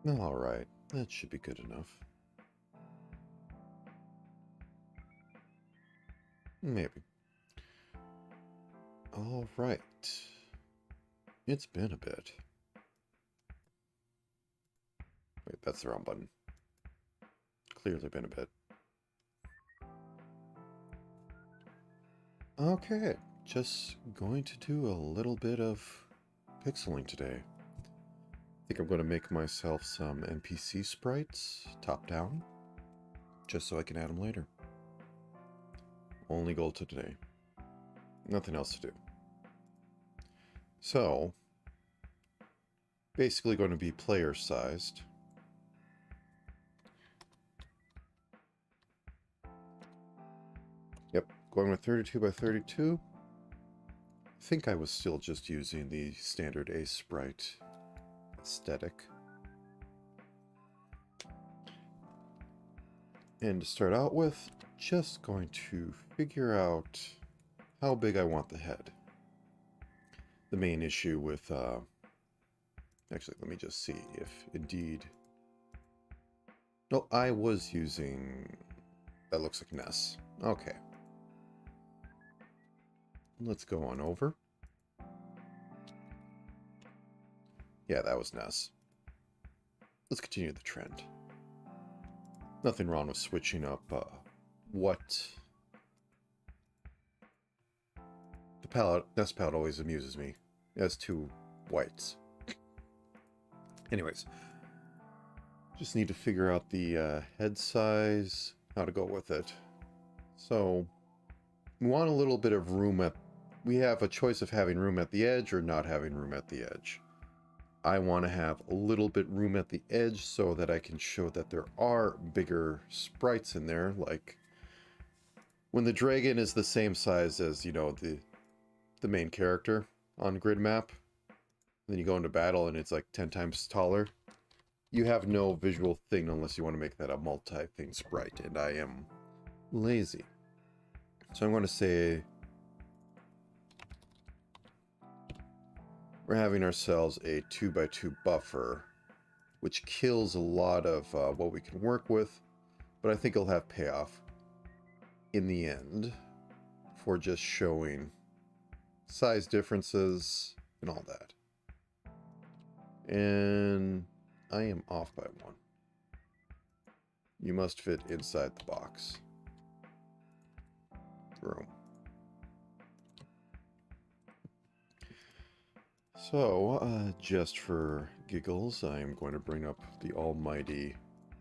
Alright, that should be good enough. Maybe. Alright. It's been a bit. Wait, that's the wrong button. Clearly been a bit. Okay, just going to do a little bit of pixeling today. I think I'm going to make myself some NPC sprites, top-down, just so I can add them later. Only goal to today. Nothing else to do. So, basically going to be player-sized. Yep, going with 32 by 32. I think I was still just using the standard Ace sprite aesthetic. And to start out with, just going to figure out how big I want the head. The main issue with, actually, let me just see if indeed... No, I was using... That looks like Ness. Okay. Let's go on over. Yeah, that was Ness. Let's continue the trend. Nothing wrong with switching up what... The palette, Ness palette always amuses me. It has two whites. Anyways. Just need to figure out the head size, how to go with it. So, we want a little bit of room at... We have a choice of having room at the edge or not having room at the edge. I want to have a little bit room at the edge so that I can show that there are bigger sprites in there, like when the dragon is the same size as, you know, the main character on grid map. Then you go into battle and it's like 10 times taller. You have no visual thing unless you want to make that a multi-thing sprite, and I am lazy. So I'm going to say we're having ourselves a 2x2 buffer, which kills a lot of what we can work with, but I think it'll have payoff in the end for just showing size differences and all that. And I am off by one. You must fit inside the box. Room. So, just for giggles, I am going to bring up the almighty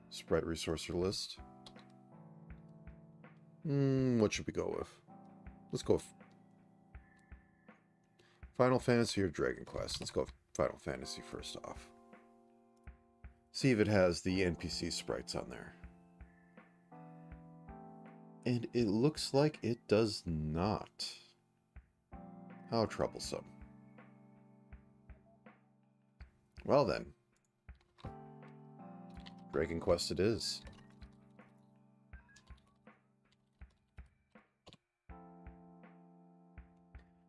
sprite resourcer list. What should we go with? Let's go with Final Fantasy or Dragon Quest. Let's go with Final Fantasy first off. See if it has the NPC sprites on there. And it looks like it does not. How troublesome. Well then. Dragon Quest it is.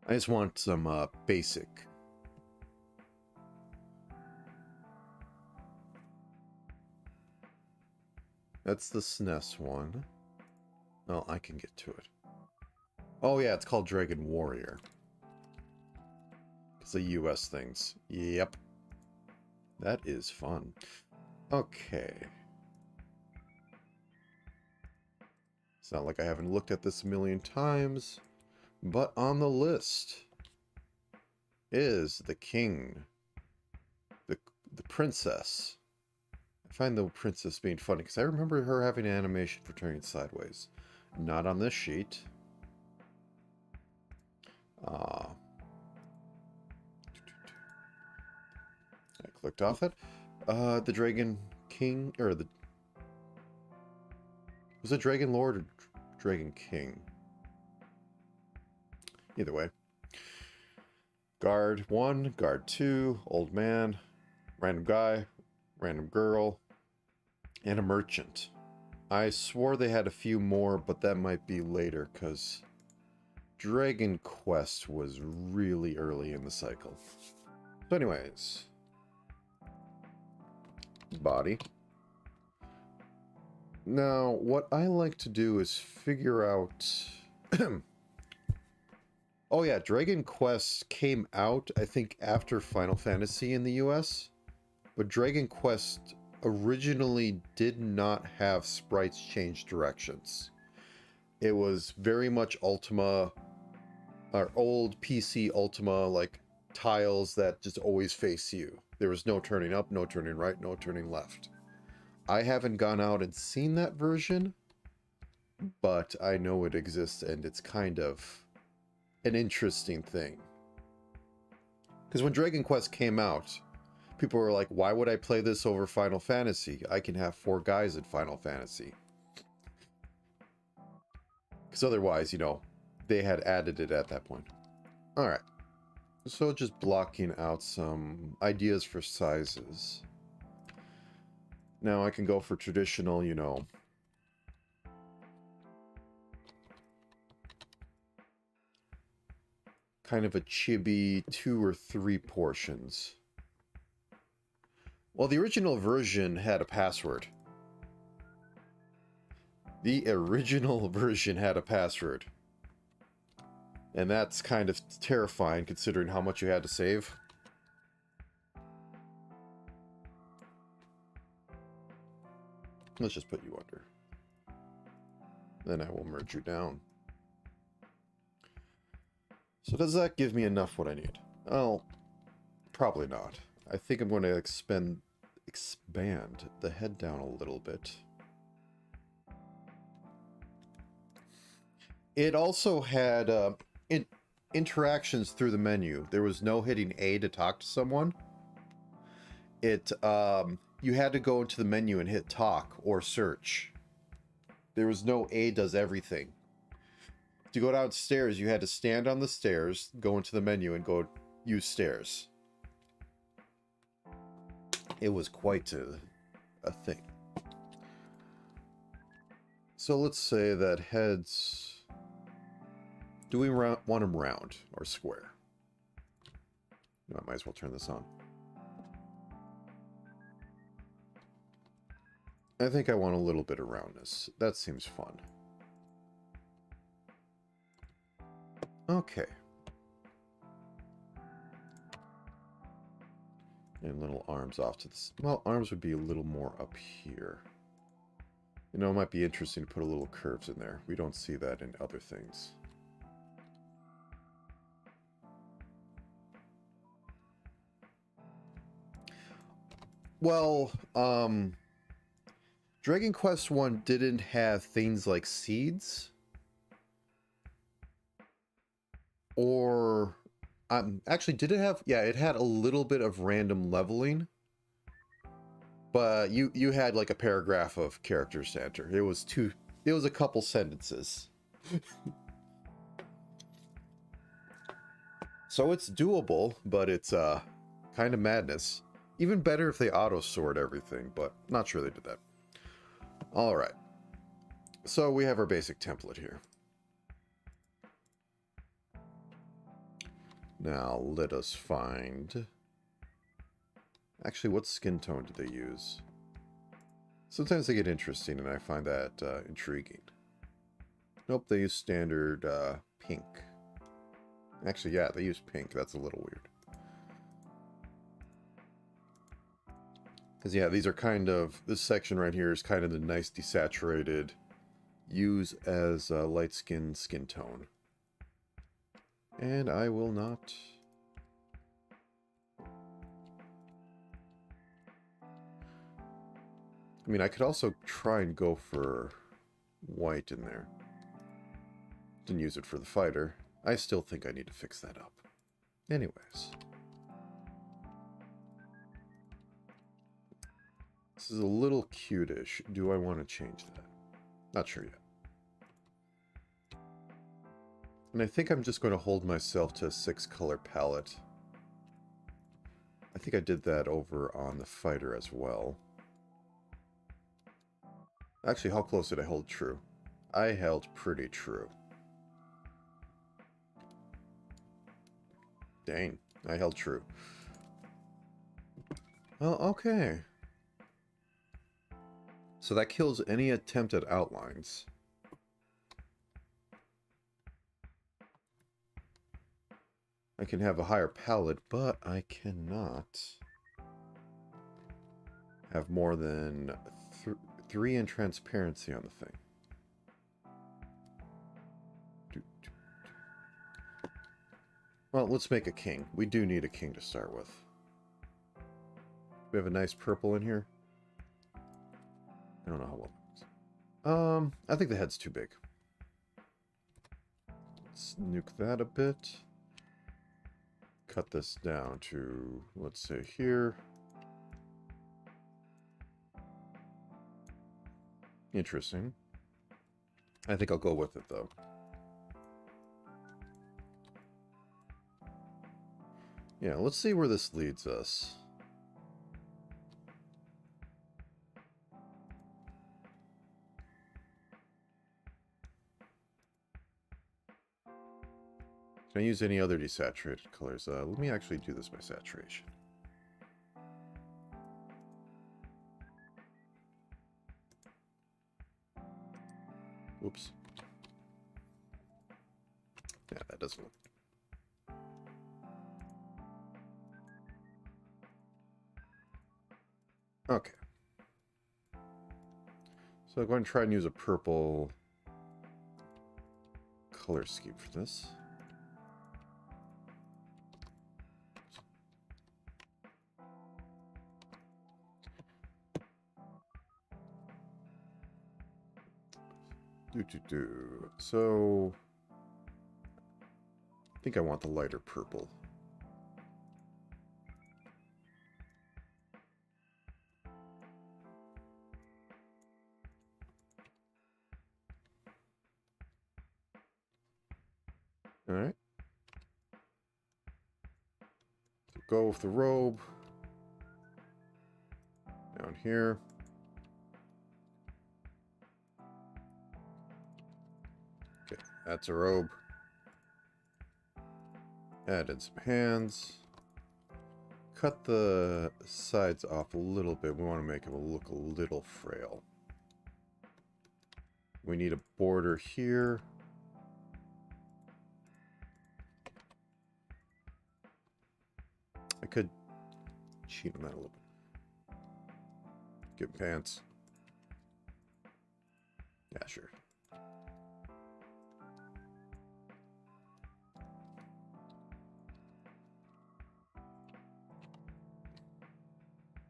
I just want some basic. That's the SNES one. Oh, I can get to it. Oh yeah, it's called Dragon Warrior. It's the US things. Yep. That is fun. Okay. It's not like I haven't looked at this a million times, but on the list is the king, the princess. I find the princess being funny because I remember her having an animation for turning sideways. Not on this sheet. I clicked off it. The Dragon King, or the... Was it Dragon Lord or Dragon King? Either way. Guard 1, Guard 2, Old Man, Random Guy, Random Girl, and a Merchant. I swore they had a few more, but that might be later, because Dragon Quest was really early in the cycle. So anyways... body. Now, what I like to do is figure out... Oh yeah, Dragon Quest came out, I think, after Final Fantasy in the US. But Dragon Quest originally did not have sprites change directions. It was very much Ultima, or old PC Ultima, like tiles that just always face you. There was no turning up, no turning right, no turning left. I haven't gone out and seen that version, but I know it exists, and it's kind of an interesting thing. Because when Dragon Quest came out, people were like, why would I play this over Final Fantasy? I can have 4 guys in Final Fantasy. Because otherwise, you know, they had added it at that point. Alright. So just blocking out some ideas for sizes. Now I can go for traditional, you know, kind of a chibi 2 or 3 portions. Well, the original version had a password. The original version had a password. And that's kind of terrifying considering how much you had to save. Let's just put you under. Then I will merge you down. So does that give me enough what I need? Oh, probably not. I think I'm going to expand the head down a little bit. It also had interactions through the menu. There was no hitting A to talk to someone. You had to go into the menu and hit talk or search. There was no A does everything. To go downstairs, you had to stand on the stairs, go into the menu, and go use stairs. It was quite a thing. So let's say that heads... Do we want them round or square? No, I might as well turn this on. I think I want a little bit of roundness. That seems fun. Okay. And little arms off to this. Well, arms would be a little more up here. You know, it might be interesting to put a little curves in there. We don't see that in other things. Well, Dragon Quest 1 didn't have things like seeds. Or... actually, did it have... Yeah, it had a little bit of random leveling. But you had like a paragraph of characters to enter. It was a couple sentences. So it's doable, but it's kind of madness. Even better if they auto-sort everything, but not sure they did that. Alright. So we have our basic template here. Now let us find... Actually, what skin tone do they use? Sometimes they get interesting, and I find that intriguing. Nope, they use standard pink. Actually, yeah, they use pink. That's a little weird. Because, yeah, these are kind of... This section right here is kind of the nice desaturated... Use as a light skin tone. And I will not... I mean, I could also try and go for white in there. Didn't use it for the fighter. I still think I need to fix that up. Anyways. This is a little cute-ish. Do I want to change that? Not sure yet. And I think I'm just going to hold myself to a 6-color palette. I think I did that over on the fighter as well. Actually, how close did I hold true? I held pretty true. Dang, I held true. Well, okay. So that kills any attempt at outlines. I can have a higher palette, but I cannot have more than 3 in transparency on the thing. Well, let's make a king. We do need a king to start with. We have a nice purple in here. I don't know how well it looks. I think the head's too big. Let's nuke that a bit. Cut this down to, let's say, here. Interesting. I think I'll go with it, though. Yeah, let's see where this leads us. Can I use any other desaturated colors? Let me actually do this by saturation. Oops. Yeah, that doesn't look... Okay. So I'm going to try and use a purple color scheme for this. So I think I want the lighter purple. All right. So go with the robe. Down here. Okay, that's a robe. Add in some hands. Cut the sides off a little bit. We want to make him look a little frail. We need a border here. I could cheat on that a little bit. Get pants. Yeah, sure.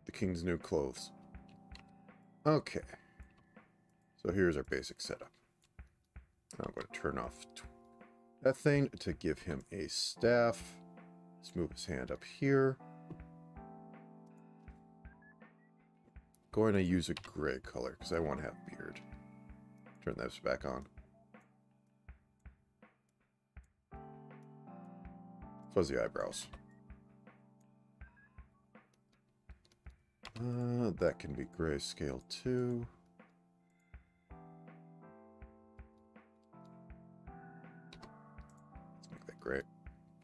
The king's new clothes. Okay. So here's our basic setup. Now I'm going to turn off that thing to give him a staff. Let's move his hand up here. Going to use a gray color because I want to have beard. Turn this back on. Fuzzy eyebrows. That can be grayscale too. Let's make that gray.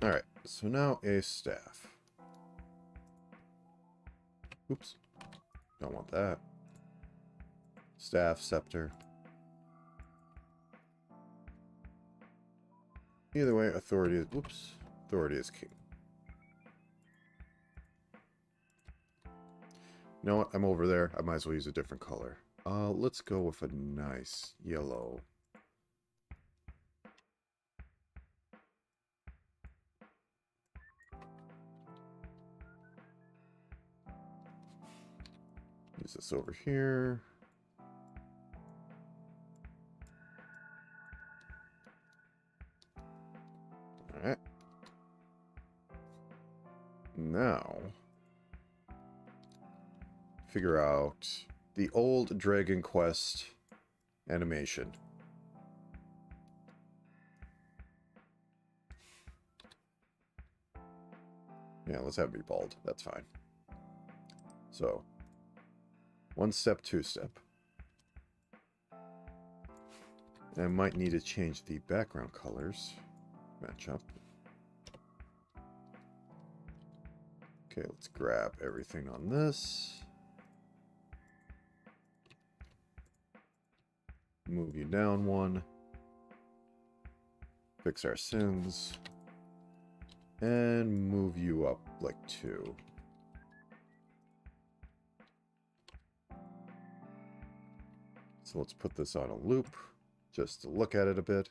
Alright, so now a staff. Oops. Don't want that. Staff, scepter. Either way, authority is... Whoops. Authority is king. You know what? I'm over there. I might as well use a different color. Let's go with a nice yellow. Use this over here. Alright. Now, figure out the old Dragon Quest animation. Yeah, let's have it be bald. That's fine. So, 1 step, 2 step. And I might need to change the background colors. Match up. Okay, let's grab everything on this. move you down one. Fix our sins. And move you up like 2. So let's put this on a loop, just to look at it a bit.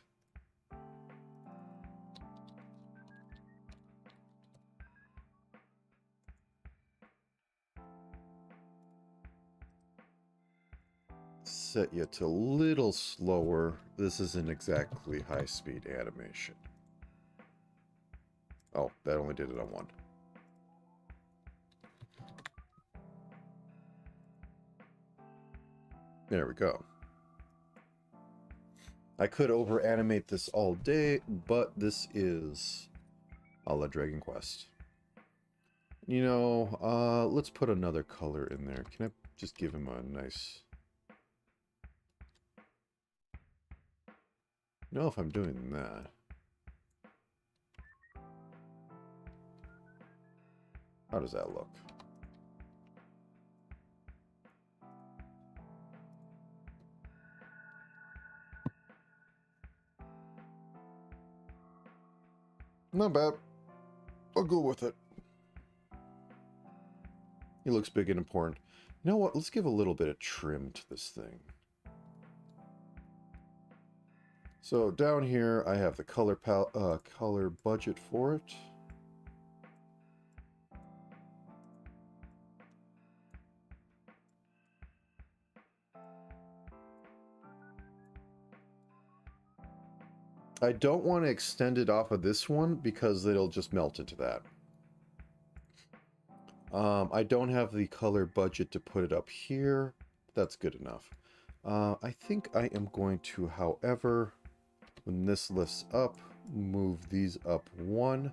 Set you to a little slower. This isn't exactly high-speed animation. Oh, that only did it on 1. There we go. I could over-animate this all day, but this is a la Dragon Quest. You know, let's put another color in there. Can I just give him a nice... know if I'm doing that. How does that look? Not bad. I'll go with it. He looks big and important. You know what? Let's give a little bit of trim to this thing. So down here, I have the color budget for it. I don't want to extend it off of this one because it'll just melt into that. I don't have the color budget to put it up here. That's good enough. I think I am going to, however, when this lifts up, move these up 1.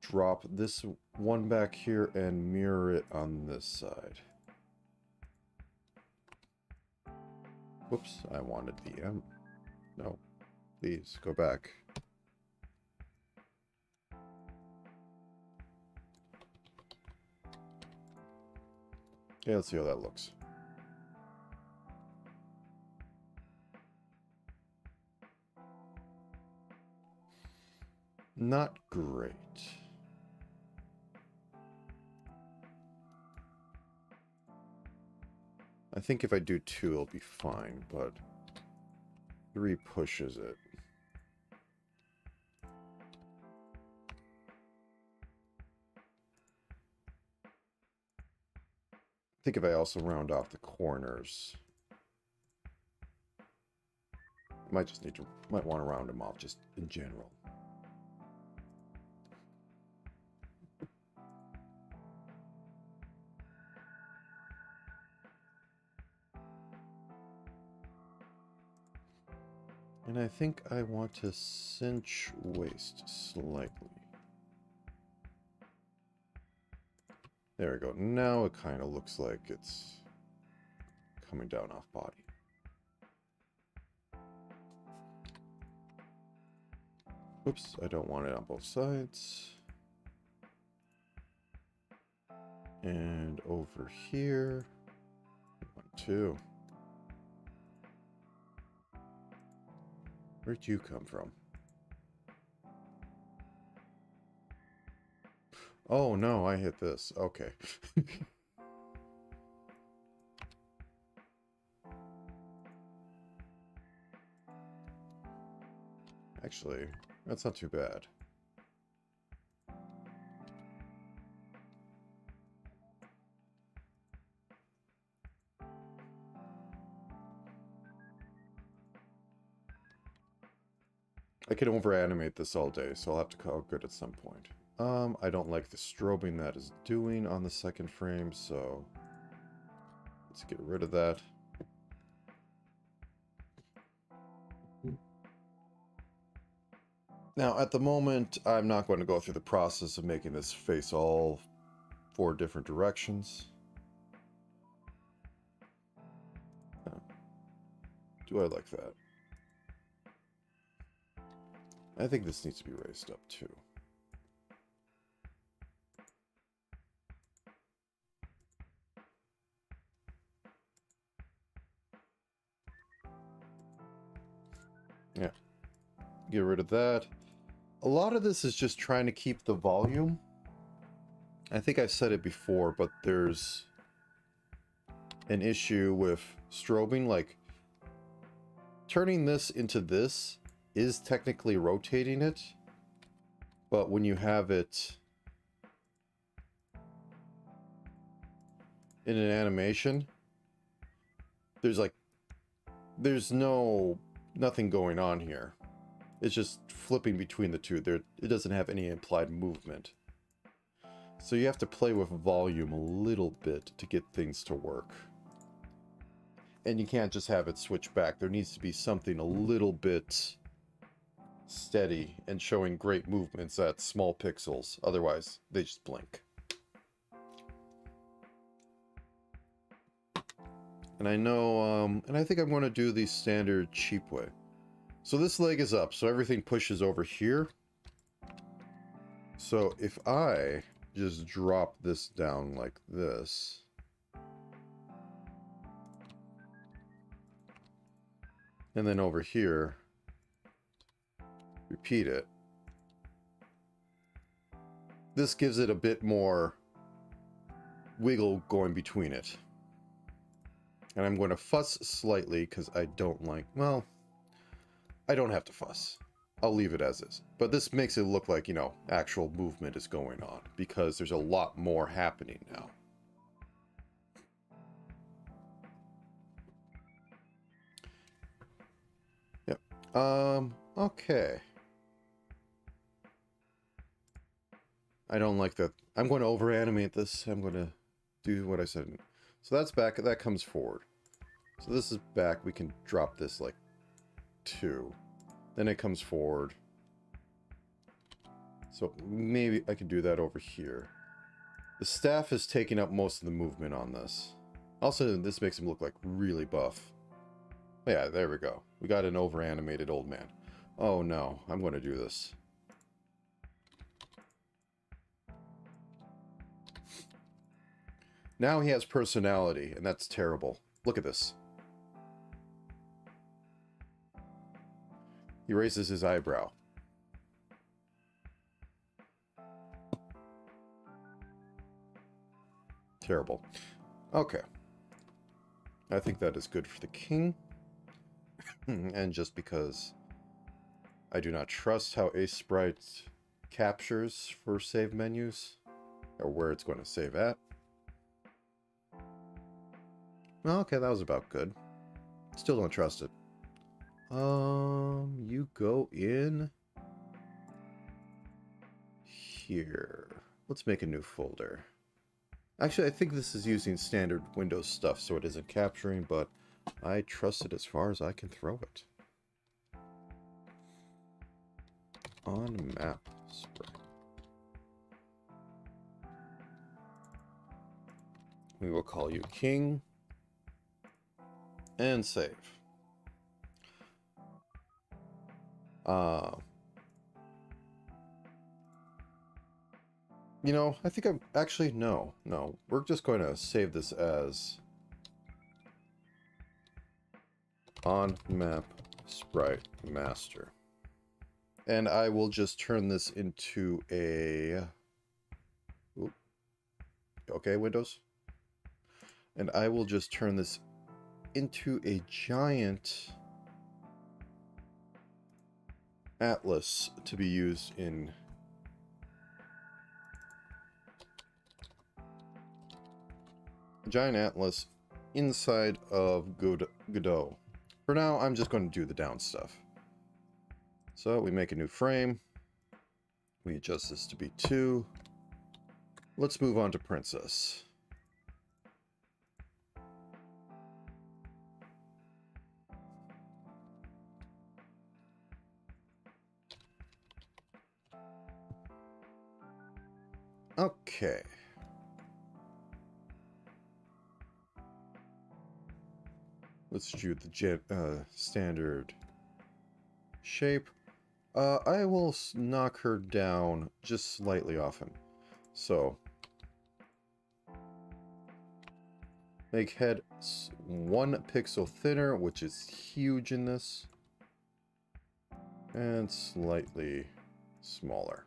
Drop this one back here and mirror it on this side. Whoops, I wanted the M. No, please, go back. Okay, let's see how that looks. Not great. I think if I do 2, it'll be fine, but 3 pushes it. I think if I also round off the corners, I might want to round them off just in general. And I think I want to cinch waist slightly. There we go. Now it kind of looks like it's coming down off body. Oops, I don't want it on both sides. And over here, 1, 2. Where'd you come from? Oh no, I hit this. Okay. Actually, that's not too bad. I can over-animate this all day, so I'll have to call good at some point. I don't like the strobing that is doing on the second frame, so let's get rid of that. Now, at the moment, I'm not going to go through the process of making this face all 4 different directions. Do I like that? I think this needs to be raised up too. get rid of that. A lot of this is just trying to keep the volume. I think I've said it before, but there's an issue with strobing. Like, turning this into this is technically rotating it, but when you have it in an animation, there's nothing going on here. It's just flipping between the two. It doesn't have any implied movement. So you have to play with volume a little bit to get things to work. And you can't just have it switch back. There needs to be something a little bit steady and showing great movements at small pixels. Otherwise, they just blink. And I know, and I think I'm going to do the standard cheap way. So this leg is up, so everything pushes over here. So if I just drop this down like this, and then over here, repeat it, this gives it a bit more wiggle going between it. And I'm going to fuss slightly because I don't like, well, I don't have to fuss. I'll leave it as is. But this makes it look like, you know, actual movement is going on because there's a lot more happening now. Yep. Okay. I don't like that. I'm going to over animate this. I'm going to do what I said. So that's back. That comes forward. So this is back. We can drop this like 2. Then it comes forward. So maybe I can do that over here. The staff is taking up most of the movement on this. Also, this makes him look like really buff. Yeah, there we go. We got an over animated old man. Oh no, I'm going to do this. Now he has personality, and that's terrible. Look at this. He raises his eyebrow. Terrible. Okay. I think that is good for the king. And just because I do not trust how Ace Sprite captures for save menus, or where it's going to save at. Okay, that was about good. Still don't trust it. You go in here. Let's make a new folder. Actually, I think this is using standard Windows stuff, so it isn't capturing, but I trust it as far as I can throw it. On map sprite. We will call you King. And save. You know, I think I'm actually, no. We're just going to save this as on map sprite master. And I will just turn this into a, okay, Windows. And I will just turn this into a giant atlas to be used in giant atlas inside of Godot. For now, I'm just going to do the down stuff. So we make a new frame. We adjust this to be 2. Let's move on to Princess. Okay. Let's do the standard shape. I will knock her down just slightly off him. So, make head 1 pixel thinner, which is huge in this. And slightly smaller.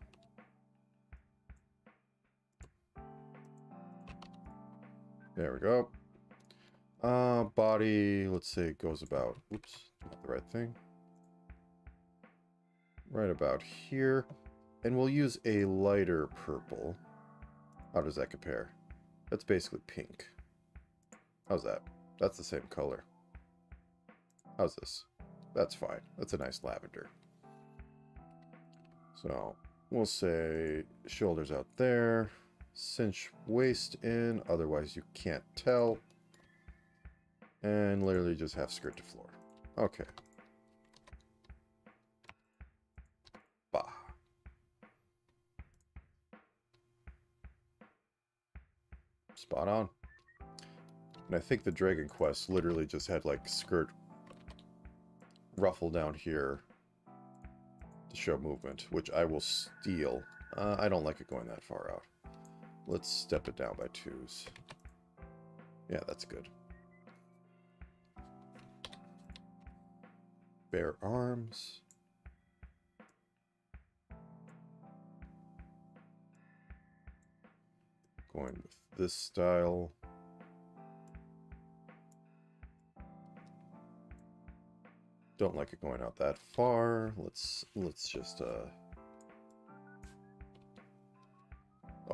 There we go. Body, let's say it goes about, oops, not the right thing. Right about here. And we'll use a lighter purple. How does that compare? That's basically pink. How's that? That's the same color. How's this? That's fine. That's a nice lavender. So we'll say shoulders out there. Cinch waist in, otherwise you can't tell. And literally just have skirt to floor. Okay. Bah. Spot on. And I think the Dragon Quest literally just had like skirt ruffle down here to show movement, which I will steal. I don't like it going that far out. Let's step it down by 2s. Yeah, that's good. Bare arms. Going with this style. Don't like it going out that far. Let's just oh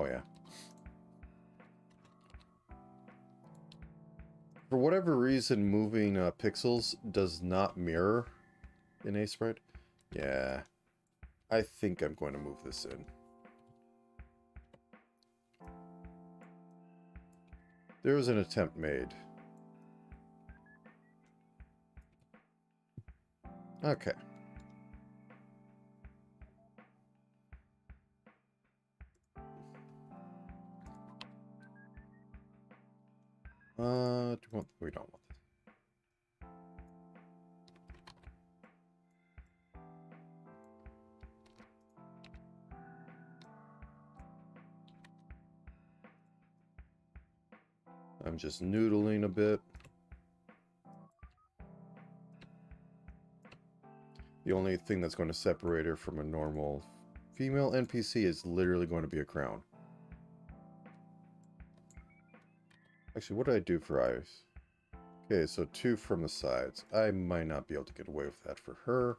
yeah. For whatever reason, moving pixels does not mirror in Sprite. Yeah, I think I'm going to move this in. There was an attempt made. Okay. We don't want this. I'm just noodling a bit. The only thing that's going to separate her from a normal female NPC is literally going to be a crown. Actually, what did I do for eyes? Okay, so 2 from the sides. I might not be able to get away with that for her.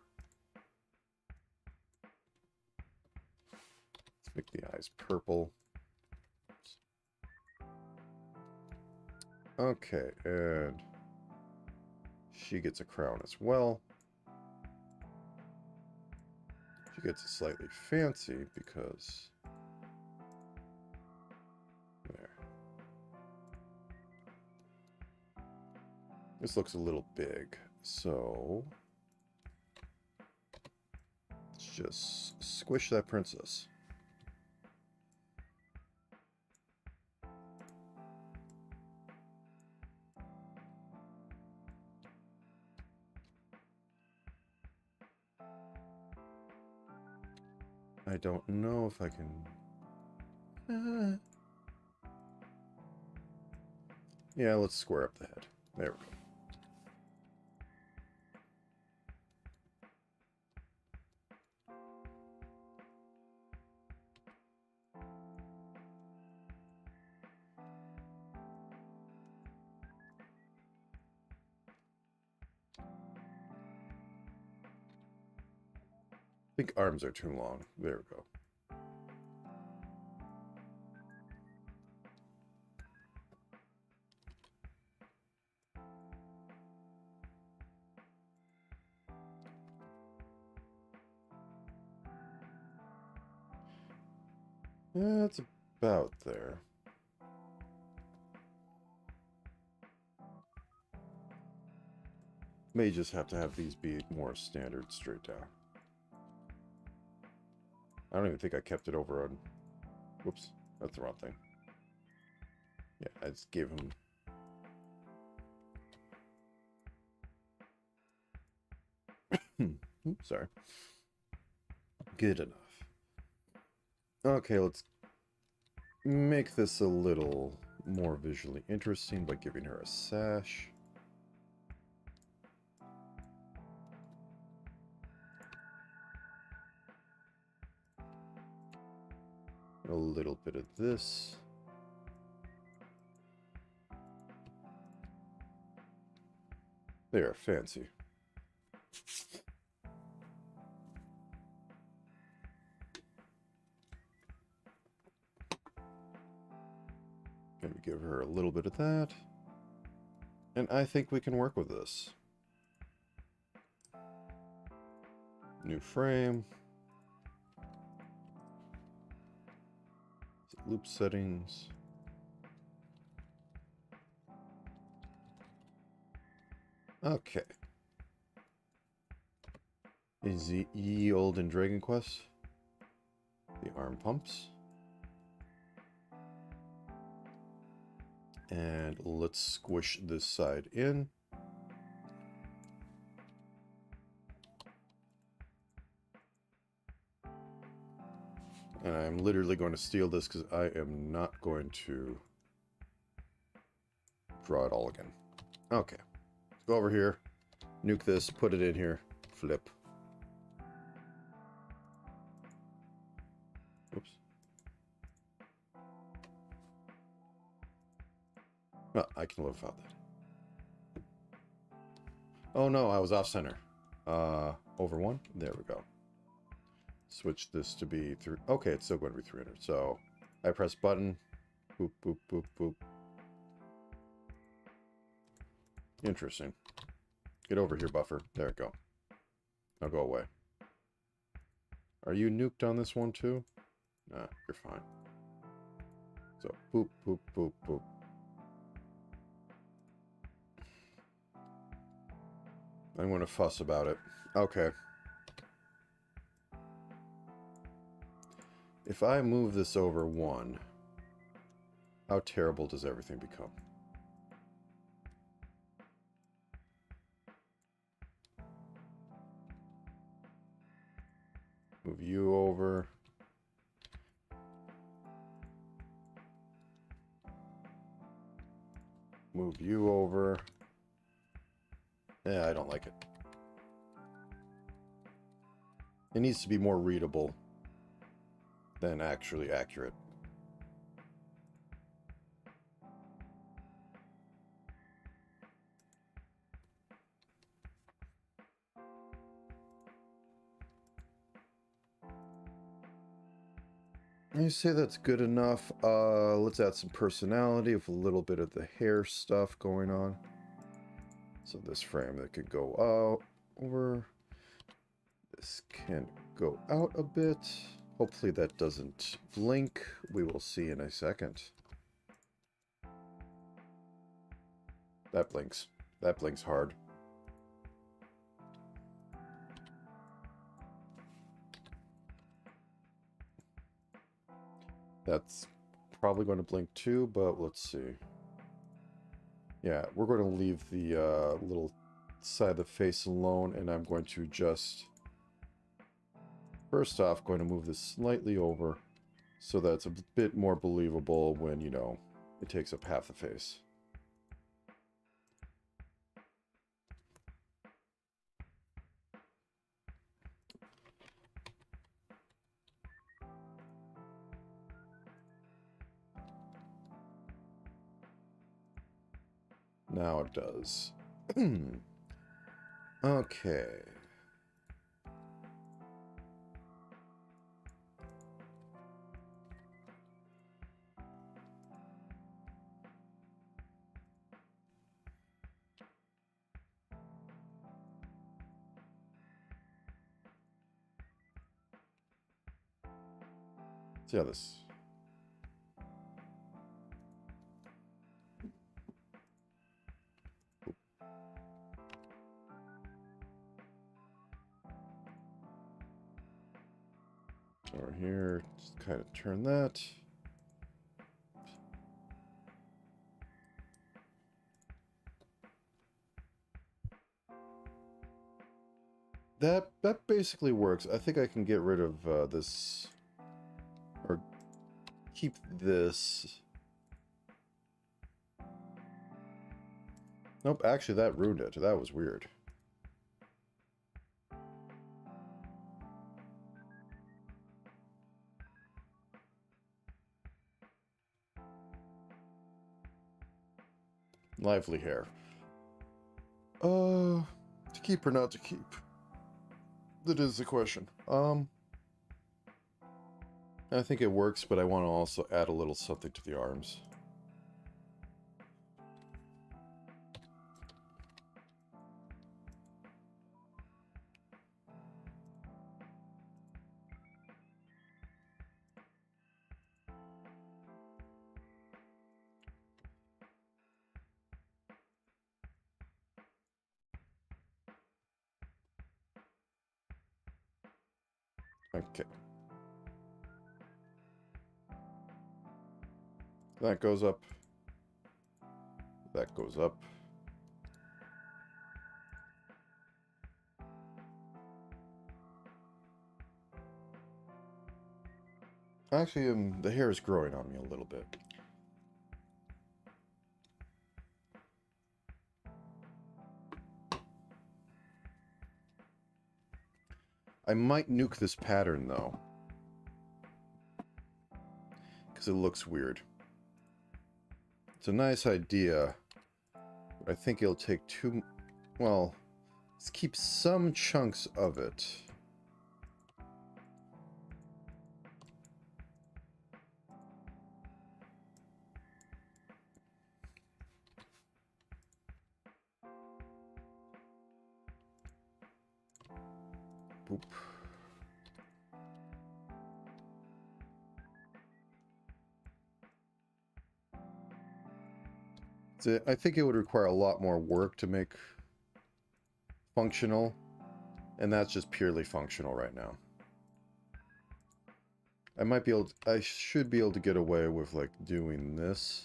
Let's make the eyes purple. Oops. Okay, and she gets a crown as well. She gets a slightly fancy because... There. This looks a little big, so... Let's just squish that princess. I don't know if I can... Yeah, let's square up the head. There we go. I think arms are too long. There we go. That's about there. May just have to have these be more standard straight down. I don't even think I kept it over on... Whoops, that's the wrong thing. Yeah, I just gave him... Oops, sorry. Good enough. Okay, let's make this a little more visually interesting by giving her a sash. A little bit of this. There, fancy. Maybe give her a little bit of that. And I think we can work with this. New frame. Loop settings. Okay. Is the ye olden Dragon Quest? The arm pumps. And let's squish this side in. And I'm literally going to steal this because I am not going to draw it all again. Okay. Go over here, nuke this, put it in here, flip. Oops. Well, I can live without that. Oh no, I was off center. Over one? There we go. Switch this to be 3. Okay, it's still going to be 300. So I press button. Boop, boop, boop, boop. Interesting. Get over here, buffer. There we go. Now go away. Are you nuked on this one too? Nah, you're fine. So boop, boop, boop, boop. I'm going to fuss about it. Okay. If I move this over 1, how terrible does everything become? Move you over. Move you over. Yeah, I don't like it. It needs to be more readable than actually accurate. You say that's good enough. Let's add some personality with a little bit of the hair stuff going on. So this frame that could go out over. This can go out a bit. Hopefully that doesn't blink. We will see in a second. That blinks. That blinks hard. That's probably going to blink too, but let's see. Yeah, we're going to leave the little side of the face alone, and I'm going to just, first off, going to move this slightly over so that it's a bit more believable when, you know, it takes up half the face. Now it does. Okay. See how this. Over here, just kind of turn that. That basically works. I think I can get rid of this, or keep this. Nope, actually that ruined it. That was weird. Lively hair. To keep or not to keep? That is the question. I think it works, but I want to also add a little something to the arms. Okay. That goes up. That goes up. Actually, the hair is growing on me a little bit. I might nuke this pattern, though. Because it looks weird. It's a nice idea. But I think it'll take too... Well, let's keep some chunks of it. Boop. So I think it would require a lot more work to make functional, and that's just purely functional right now. I might be able to, I should be able to get away with like doing this.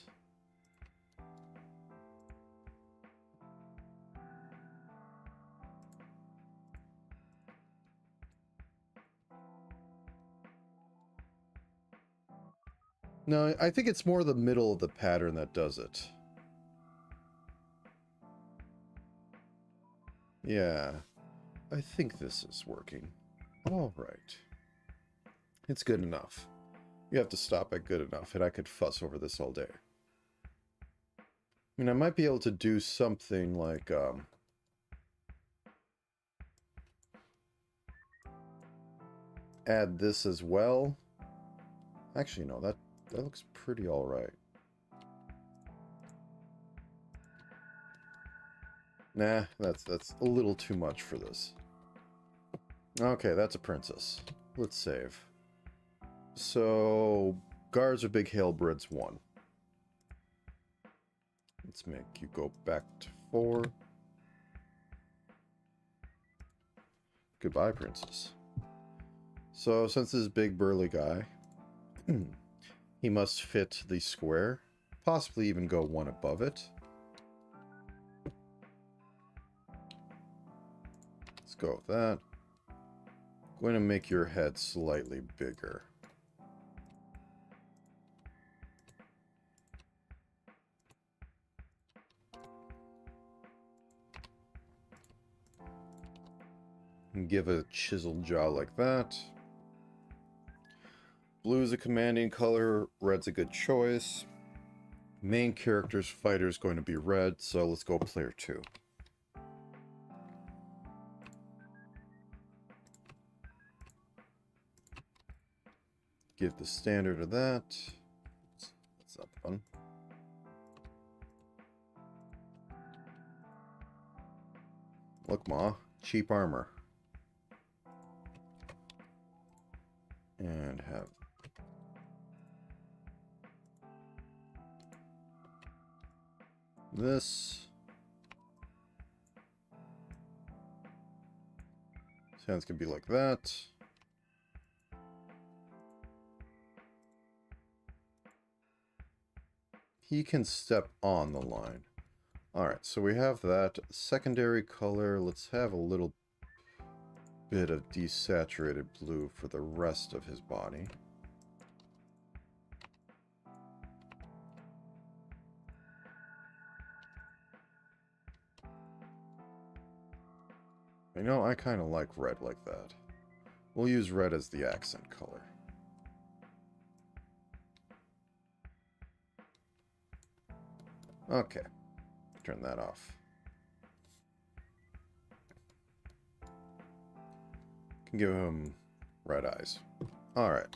No, I think it's more the middle of the pattern that does it. Yeah, I think this is working. All right. It's good enough. You have to stop at good enough, and I could fuss over this all day. I mean, I might be able to do something like, add this as well. Actually, no, that looks pretty all right. Nah, that's a little too much for this. Okay, that's a princess. Let's save. So, guards of big halberds 1. Let's make you go back to 4. Goodbye, princess. So, since this is big burly guy, he must fit the square, possibly even go one above it. Let's go with that. I'm going to make your head slightly bigger. And give a chiseled jaw like that. Blue is a commanding color, red's a good choice. Main character's fighter is going to be red, so let's go player 2. Give the standard of that. That's not fun. Look, Ma, cheap armor. And have this. His hands can be like that. He can step on the line. Alright, so we have that. Secondary color, let's have a little bit of desaturated blue for the rest of his body. You know, I kind of like red like that. We'll use red as the accent color. Okay. turn that off. Can give him red eyes. Alright.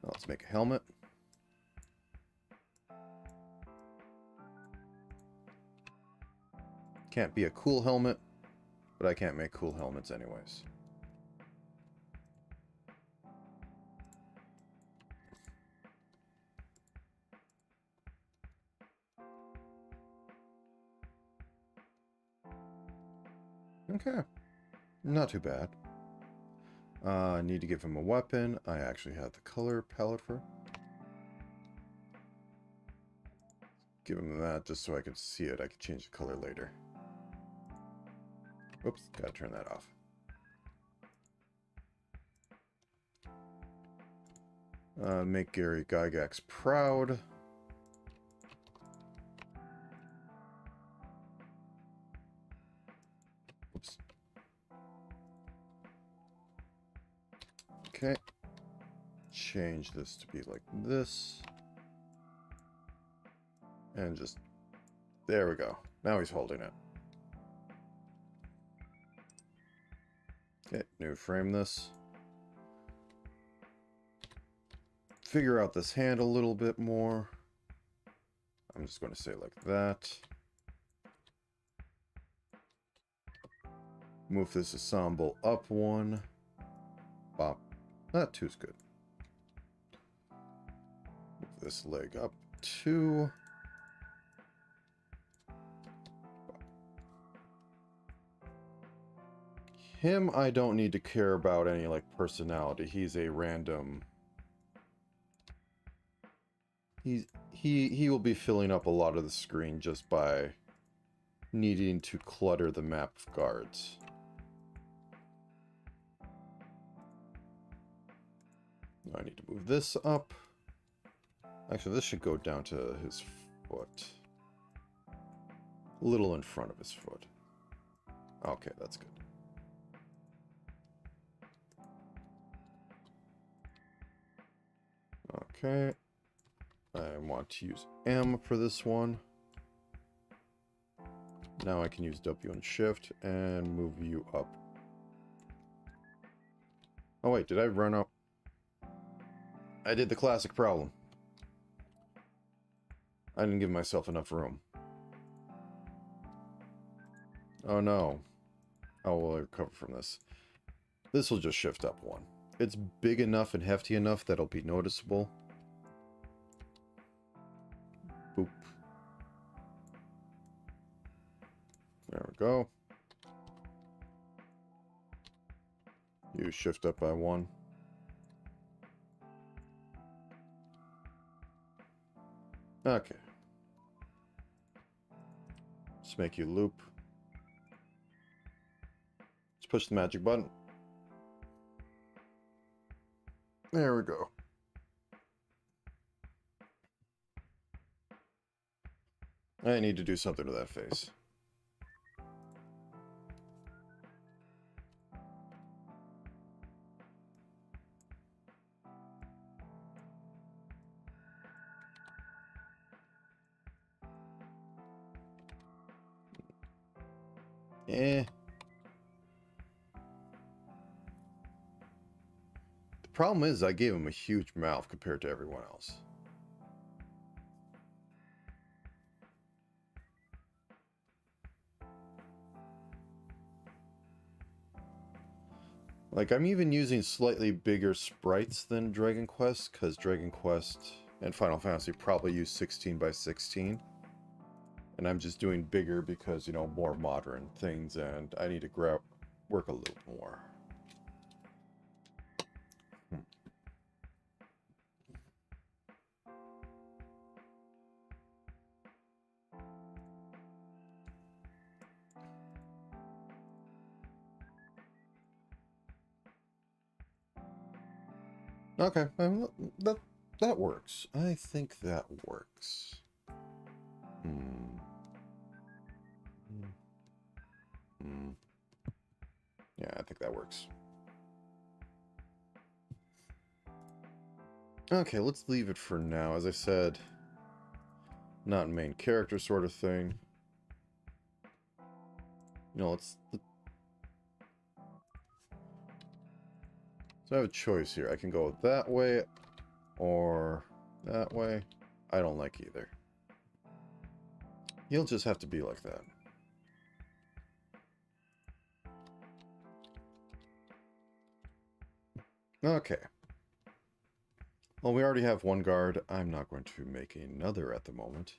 Now let's make a helmet. Can't be a cool helmet, but I can't make cool helmets anyways. Okay. Not too bad. I need to give him a weapon. I actually have the color palette for. Give him that just so I can see it. I can change the color later. Oops, gotta turn that off. Make Gary Gygax proud. Oops. Okay. Change this to be like this. And just... there we go. Now he's holding it. Okay, new frame this. Figure out this hand a little bit more. I'm just going to say it like that. Move this ensemble up one. Bop. That two's good. Move this leg up two. Him, I don't need to care about any, like, personality. He's a random... He will be filling up a lot of the screen just by needing to clutter the map of guards. Now I need to move this up. Actually, this should go down to his foot. A little in front of his foot. Okay, that's good. Okay. I want to use M for this one. Now I can use W and Shift and move you up. Oh wait, did I run up? I did the classic problem. I didn't give myself enough room. Oh no. Oh, well, I'll recover from this. This will just shift up one. It's big enough and hefty enough that it'll be noticeable. Boop. There we go. You shift up by one. Okay. Let's make you loop. Let's push the magic button. There we go. I need to do something to that face. Eh. The problem is I gave him a huge mouth compared to everyone else. Like, I'm even using slightly bigger sprites than Dragon Quest, because Dragon Quest and Final Fantasy probably use 16 by 16. And I'm just doing bigger because, you know, more modern things, and I need to work a little more. Okay, that works. I think that works. Yeah, I think that works. Okay, let's leave it for now. As I said, not main character sort of thing. You know, so I have a choice here. I can go that way or that way. I don't like either. You'll just have to be like that. Okay. Well, we already have one guard. I'm not going to make another at the moment.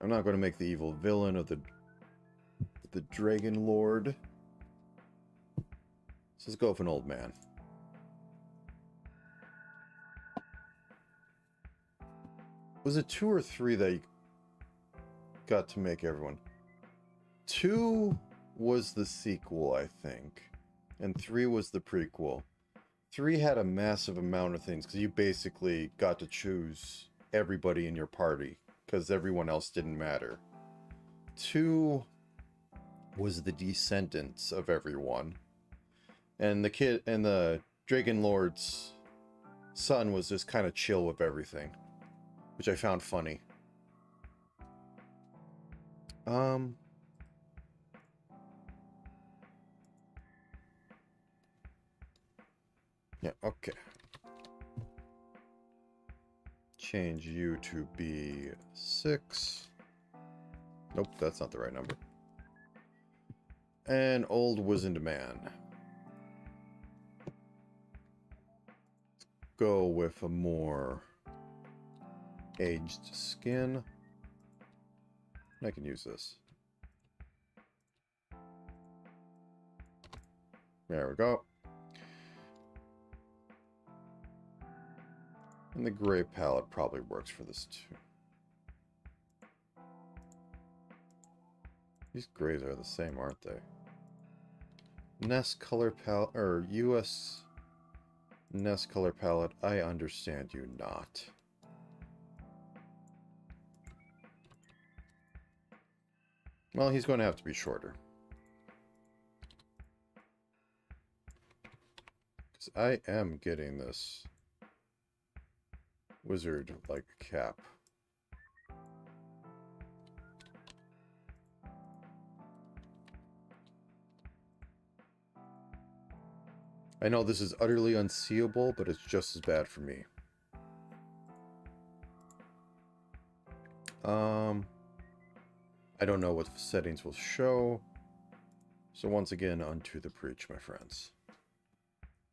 I'm not going to make the evil villain of the Dragon Lord. So let's go with an old man. Was it 2 or 3 that you got to make everyone? 2 was the sequel, I think. And 3 was the prequel. 3 had a massive amount of things, because you basically got to choose everybody in your party, because everyone else didn't matter. 2 was the descendants of everyone. And the Dragon Lord's son was just kind of chill with everything, which I found funny. Yeah, okay. Change you to be 6. Nope, that's not the right number. And old wizened man. Go with a more aged skin. I can use this. There we go. And the gray palette probably works for this too. These grays are the same, aren't they? Nest color palette, or US Nest color palette, I understand you not. Well, he's going to have to be shorter. Because I am getting this wizard-like cap. I know this is utterly unseeable, but it's just as bad for me. I don't know what settings will show. So once again, unto the breach, my friends.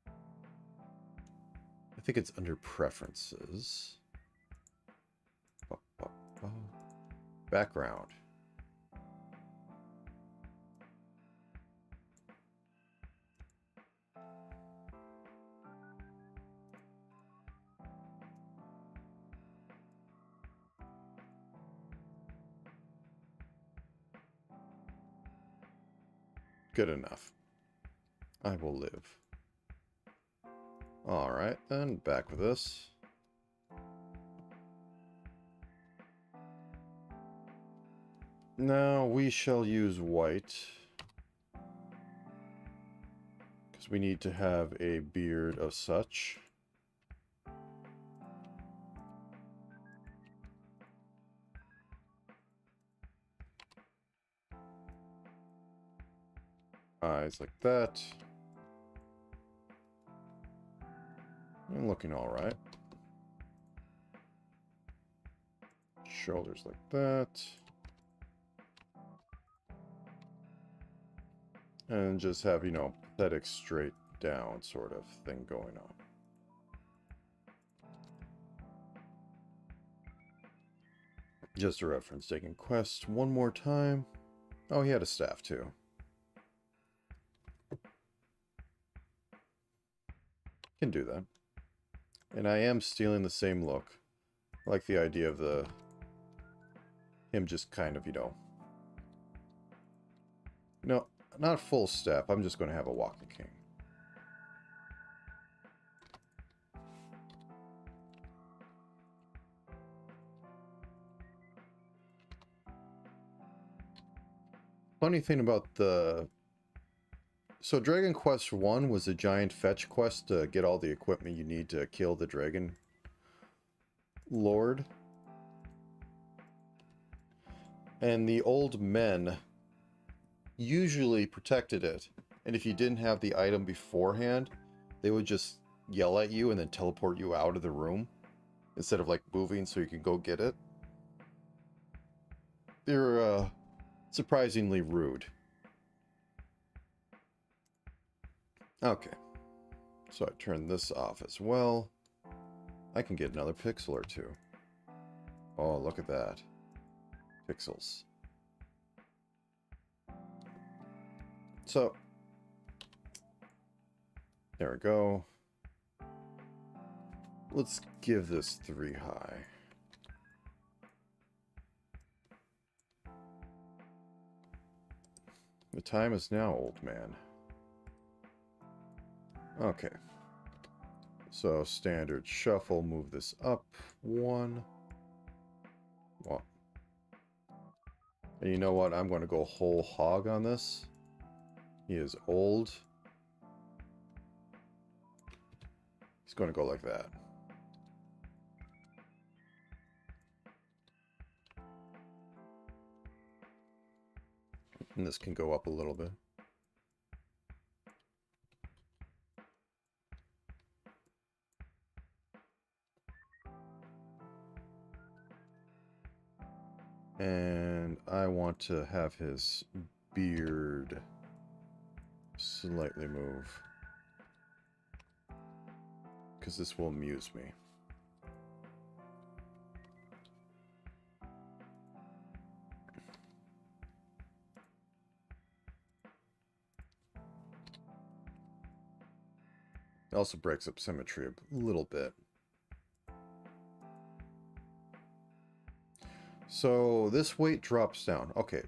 I think it's under preferences. Background. Good enough. I will live. Alright, then back with this. Now we shall use white. Because we need to have a beard of such. Eyes like that. And looking alright. Shoulders like that. And just have, you know, pathetic straight down sort of thing going on. Just a reference, taking quest one more time. Oh, he had a staff too. Can do that. And I am stealing the same look. I like the idea of him just kind of, you know. No, not full step. I'm just going to have a walking king. Funny thing about the... So Dragon Quest 1 was a giant fetch quest to get all the equipment you need to kill the Dragon Lord. And the old men usually protected it. And if you didn't have the item beforehand, they would just yell at you and then teleport you out of the room instead of like moving so you can go get it. They're surprisingly rude. Okay, so I turn this off as well. I can get another pixel or two. Oh, look at that. Pixels. So, there we go. Let's give this 3 high. The time is now, old man. Okay. So, standard shuffle, move this up 1. Well, and you know what? I'm going to go whole hog on this. He is old. He's going to go like that. And this can go up a little bit. And I want to have his beard slightly move, because this will amuse me. It also breaks up symmetry a little bit. So this weight drops down. Okay.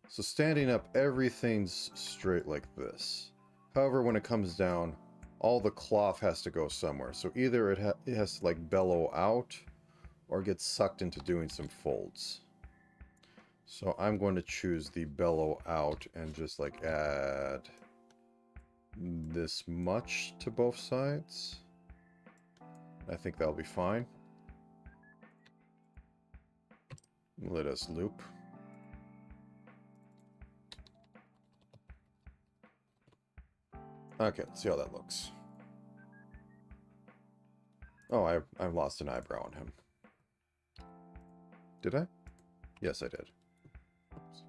So standing up, everything's straight like this. However, when it comes down, all the cloth has to go somewhere. So either it has to like bellow out or get sucked into doing some folds. So I'm going to choose the bellow out and just like add this much to both sides. I think that'll be fine. Let us loop. Okay, let's see how that looks. Oh, I've lost an eyebrow on him. Did I? Yes, I did. Oops.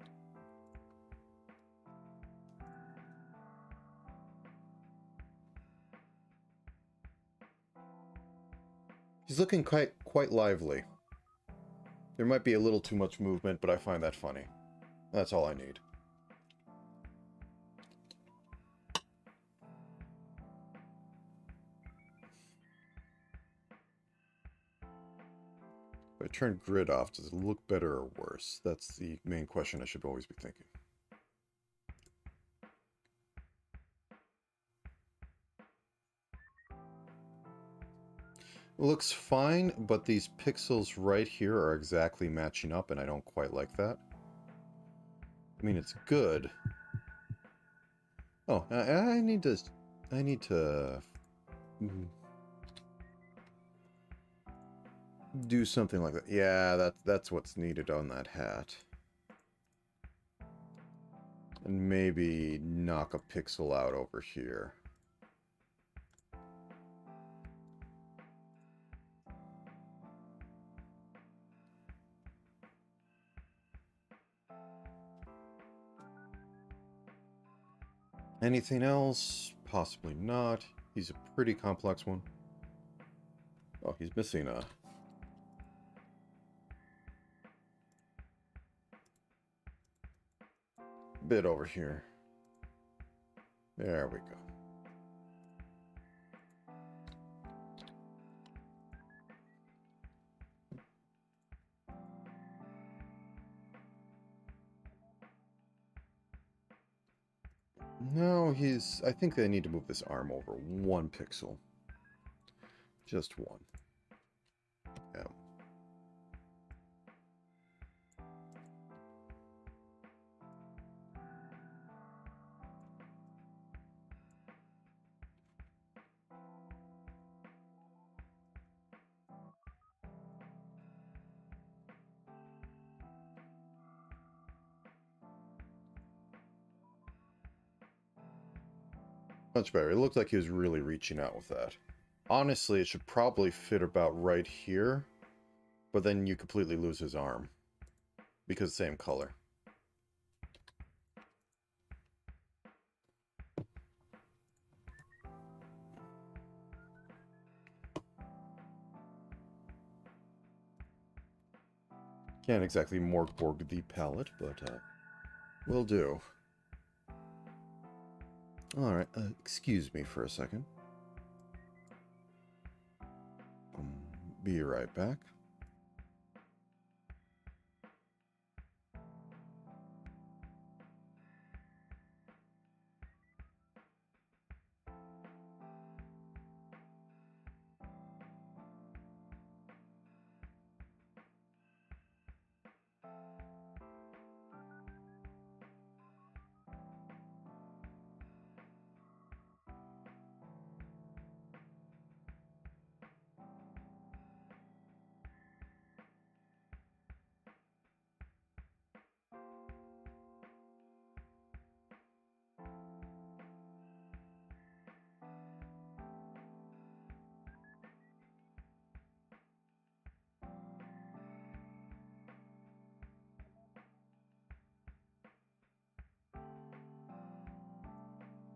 He's looking quite lively. There might be a little too much movement, but I find that funny. That's all I need. If I turn grid off, does it look better or worse? That's the main question I should always be thinking. It looks fine, but these pixels right here are exactly matching up, and I don't quite like that. I mean, it's good. Oh, I need to do something like that. Yeah, that's what's needed on that hat. And maybe knock a pixel out over here. Anything else? Possibly not. He's a pretty complex one. Oh, he's missing a... bit over here. There we go. No, he's... I think they need to move this arm over 1 pixel. Just 1. Yeah. Much better. It looked like he was really reaching out with that. Honestly, it should probably fit about right here, but then you completely lose his arm because same color. Can't exactly morgborg the palette, but will do. Alright, excuse me for a second. Be right back.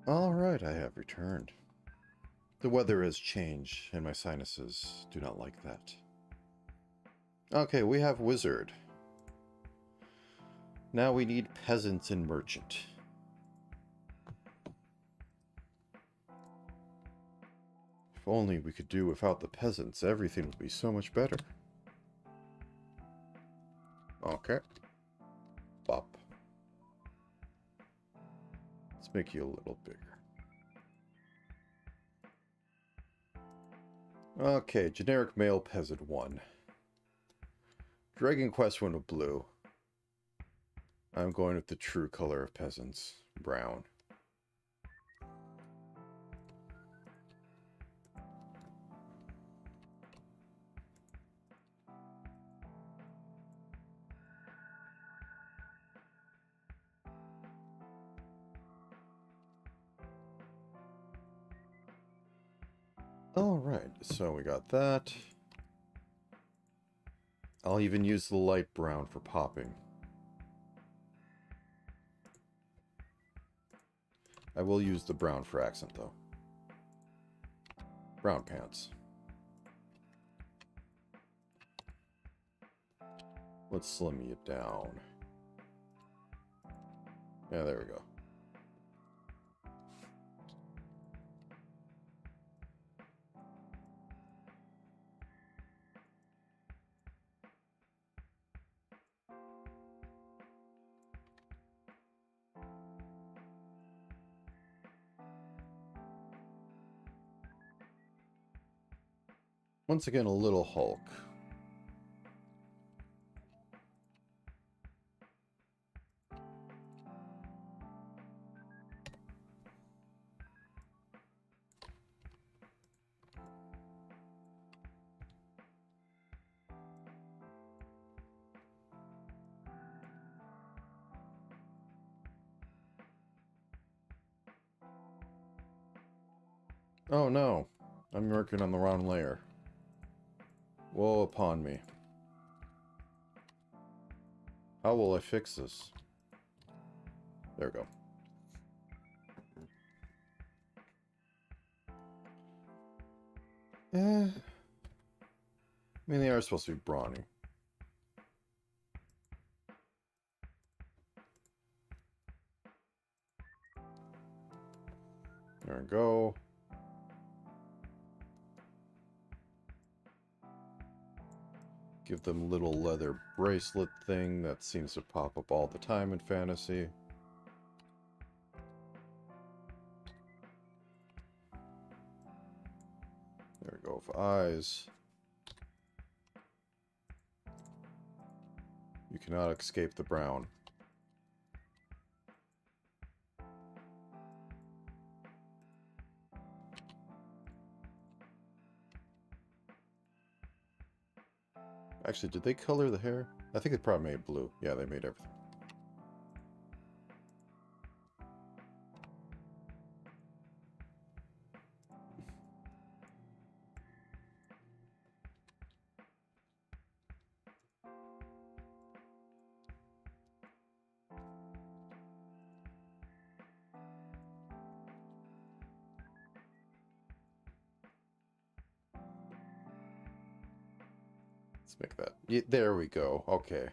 Alright, I have returned. The weather has changed, and my sinuses do not like that. Okay, we have wizard. Now we need peasant and merchant. If only we could do without the peasants, everything would be so much better. Okay. Bop. Let's make you a little bigger. Okay, generic male peasant 1. Dragon Quest 1 of blue. I'm going with the true color of peasants, brown. Alright, so we got that. I'll even use the light brown for popping. I will use the brown for accent, though. Brown pants. Let's slim you down. Yeah, there we go. Once again, a little Hulk. Oh no, I'm working on the wrong layer. Woe upon me. How will I fix this? There we go. I mean, they are supposed to be brawny. There we go. Give them little leather bracelet thing that seems to pop up all the time in fantasy. There we go for eyes. You cannot escape the brown. Actually, did they color the hair? I think they probably made blue. Yeah, they made everything. Let's make that. Yeah, there we go. Okay.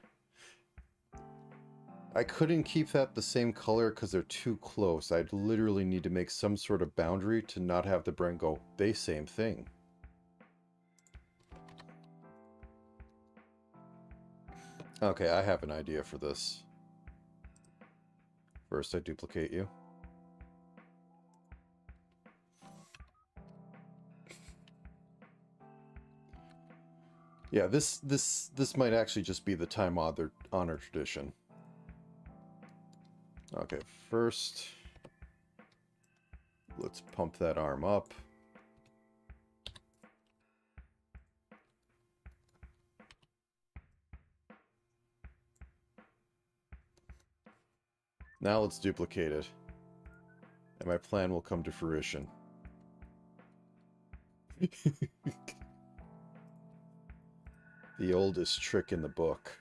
I couldn't keep that the same color because they're too close. I'd literally need to make some sort of boundary to not have the brain go, they same thing. Okay, I have an idea for this. First, I duplicate you. Yeah, this might actually just be the time-honored tradition. Okay, first, let's pump that arm up. Now let's duplicate it. And my plan will come to fruition. The oldest trick in the book.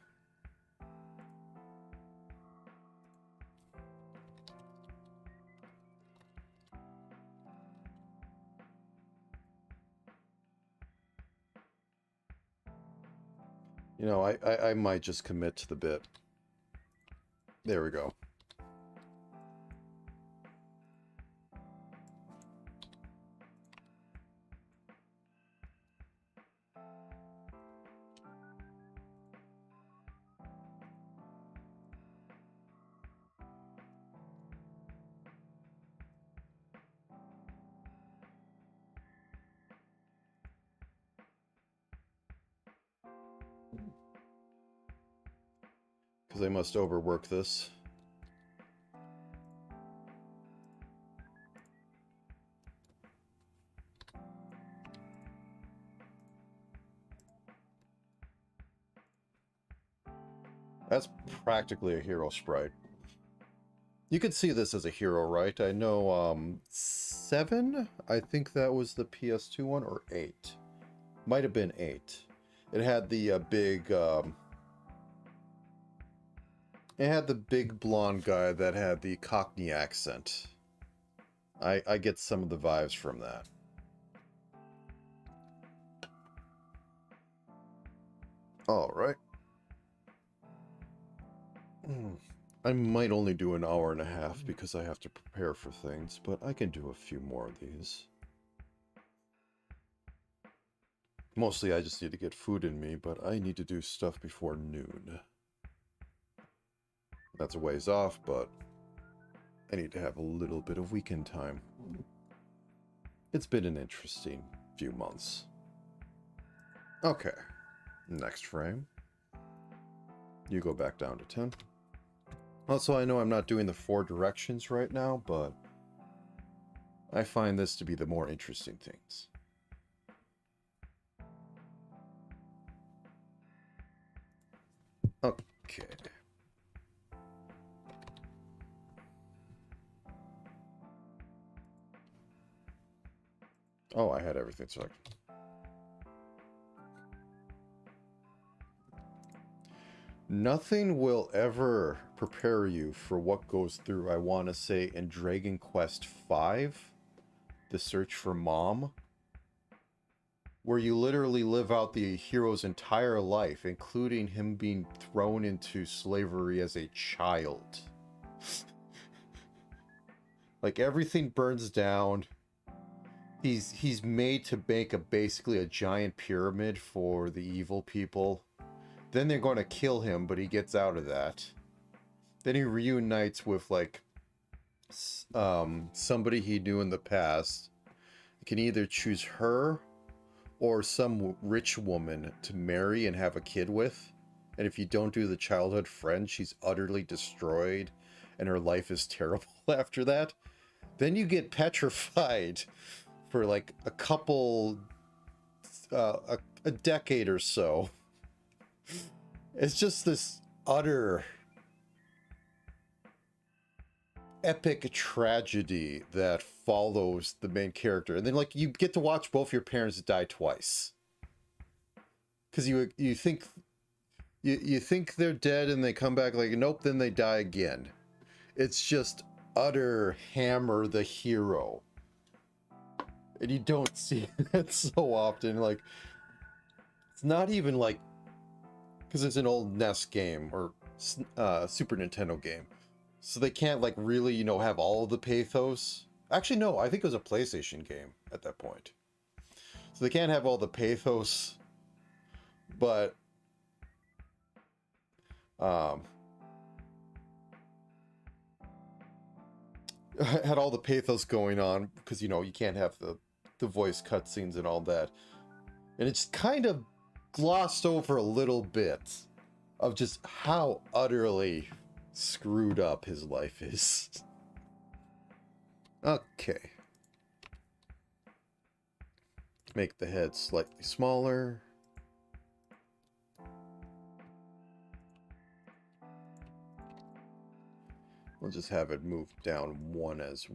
You know, I might just commit to the bit. There we go. Because I must overwork this. That's practically a hero sprite. You could see this as a hero, right? I know 7? I think that was the PS2 one, or 8. Might have been 8. It had the big... it had the big blonde guy that had the Cockney accent. I get some of the vibes from that. Alright. I might only do an hour and a half because I have to prepare for things, but I can do a few more of these. Mostly I just need to get food in me, but I need to do stuff before noon. That's a ways off, but I need to have a little bit of weekend time. It's been an interesting few months. Okay, next frame. You go back down to 10. Also, I know I'm not doing the 4 directions right now, but I find this to be the more interesting things. Okay. Oh, I had everything selected. Nothing will ever prepare you for what goes through, I want to say, in Dragon Quest V, The Search for Mom, where you literally live out the hero's entire life, including him being thrown into slavery as a child. Like, everything burns down. He's made to make basically a giant pyramid for the evil people. Then they're going to kill him, but he gets out of that. Then he reunites with, like, somebody he knew in the past. He can either choose her or some rich woman to marry and have a kid with. And if you don't do the childhood friend, she's utterly destroyed and her life is terrible after that. Then you get petrified for like a couple, a decade or so. It's just this utter epic tragedy that follows the main character. And then like you get to watch both your parents die twice. Because you think they're dead and they come back like, nope, then they die again. It's just utter hammer the hero. And you don't see that so often. Like, it's not even like because it's an old NES game or Super Nintendo game, so they can't like really, you know, have all of the pathos. Actually, no, I think it was a PlayStation game at that point, so they can't have all the pathos, but had all the pathos going on because, you know, you can't have the voice cutscenes and all that, and it's kind of glossed over a little bit of just how utterly screwed up his life is. Okay. Make the head slightly smaller. We'll just have it move down one as...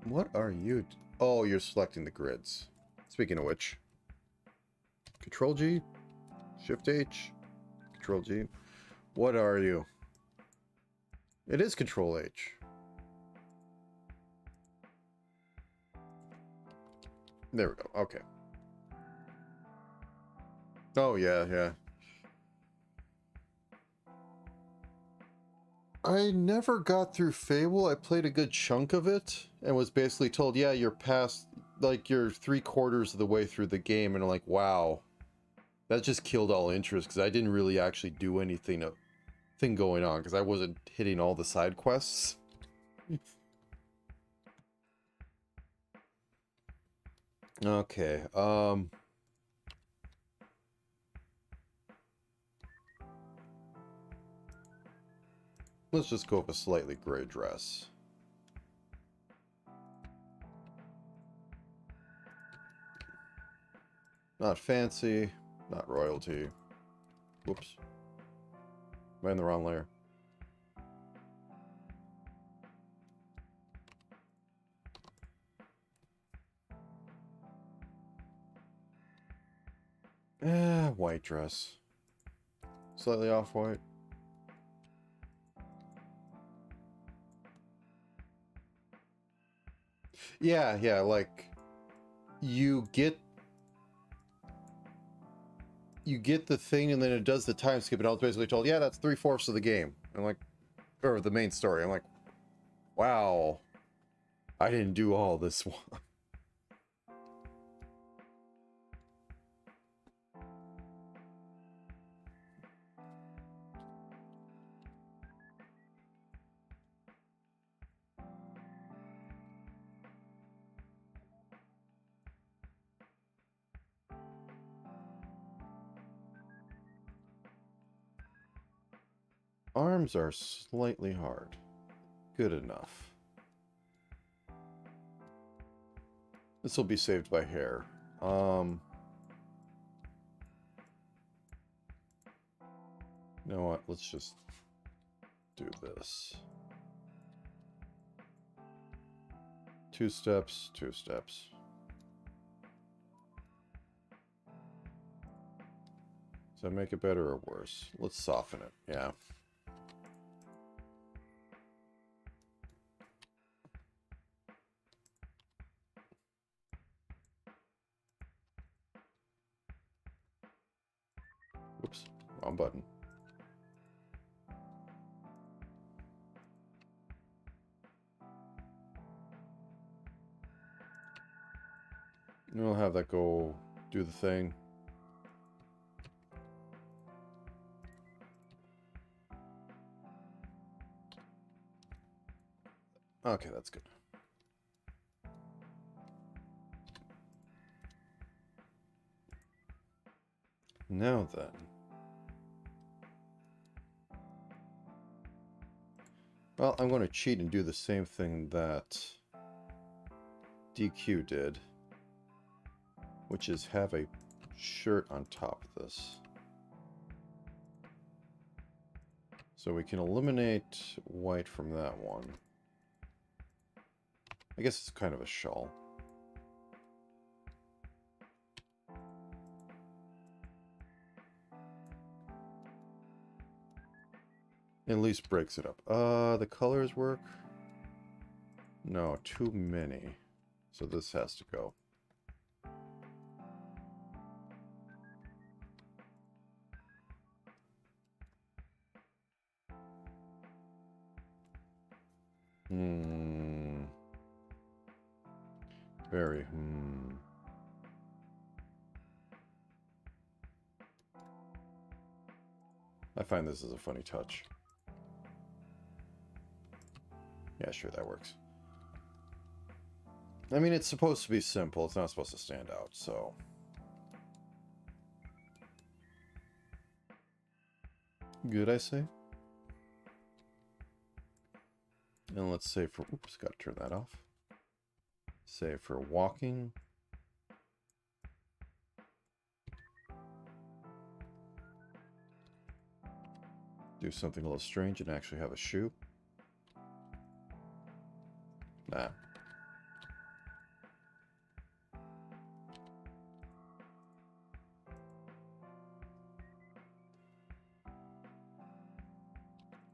What are you... Oh, you're selecting the grids. Speaking of which... Control G? Shift H? Control G? What are you? It is Control H. There we go. Okay. Oh, yeah. I never got through Fable. I played a good chunk of it and was basically told, yeah, you're past, like, you're 3/4 of the way through the game. And I'm like, wow, that just killed all interest because I didn't really actually do anything going on because I wasn't hitting all the side quests. Okay, let's just go with a slightly gray dress. Not fancy, not royalty. Whoops. Am I in the wrong layer? White dress. Slightly off-white. Yeah, like you get the thing and then it does the time skip, and I was basically told, yeah, that's 3/4 of the game. I'm like, or the main story. I'm like, wow, I didn't do all this one. Arms are slightly hard. Good enough. This will be saved by hair. You know what? Let's just do this. 2 steps, 2 steps. Does that make it better or worse? Let's soften it. Yeah. Whoops, wrong button. And we'll have that go do the thing. Okay, that's good. Now then. Well, I'm going to cheat and do the same thing that DQ did, which is have a shirt on top of this. So we can eliminate white from that one. I guess it's kind of a shawl. At least breaks it up. The colors work? No, too many. So this has to go. Very, I find this is a funny touch. Yeah, sure, that works. I mean, it's supposed to be simple. It's not supposed to stand out, so... Good, I say. And let's say for... Oops, gotta turn that off. Say for walking... Do something a little strange and actually have a shoe. Nah.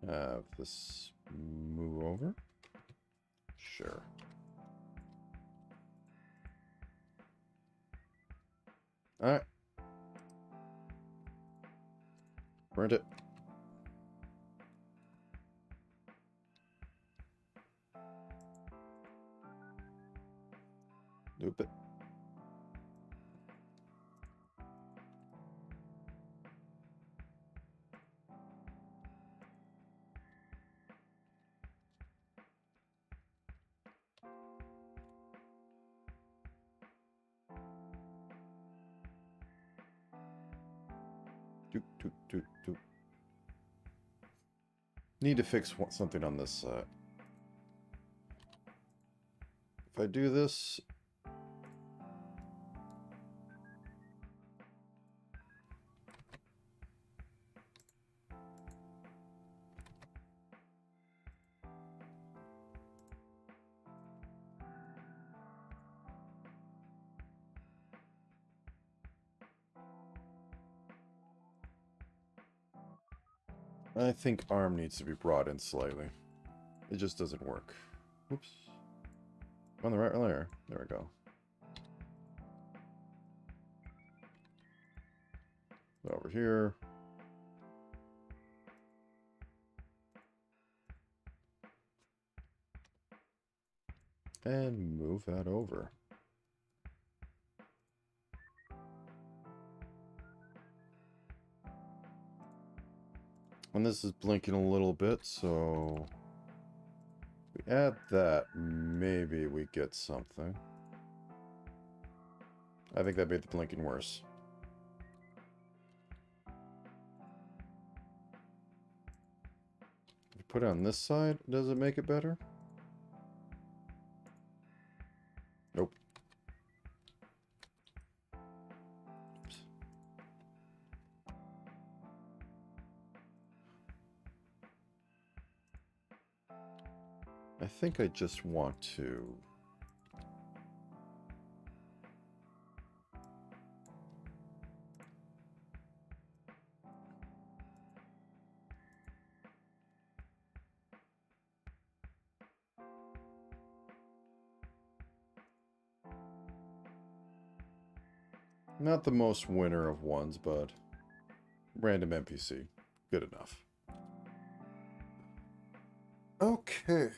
Have this move over. Sure. Alright. Print it. Loop it. Doop, doop, doop, doop. Need to fix something on this side. If I do this... I think arm needs to be brought in slightly. It just doesn't work. Oops. On the right layer. There we go. Over here. And move that over. And this is blinking a little bit, so... If we add that, maybe we get something. I think that made the blinking worse. If we put it on this side, does it make it better? Nope. Oops. I think I just want to... Not the most winner of ones, but random NPC. Good enough. Okay.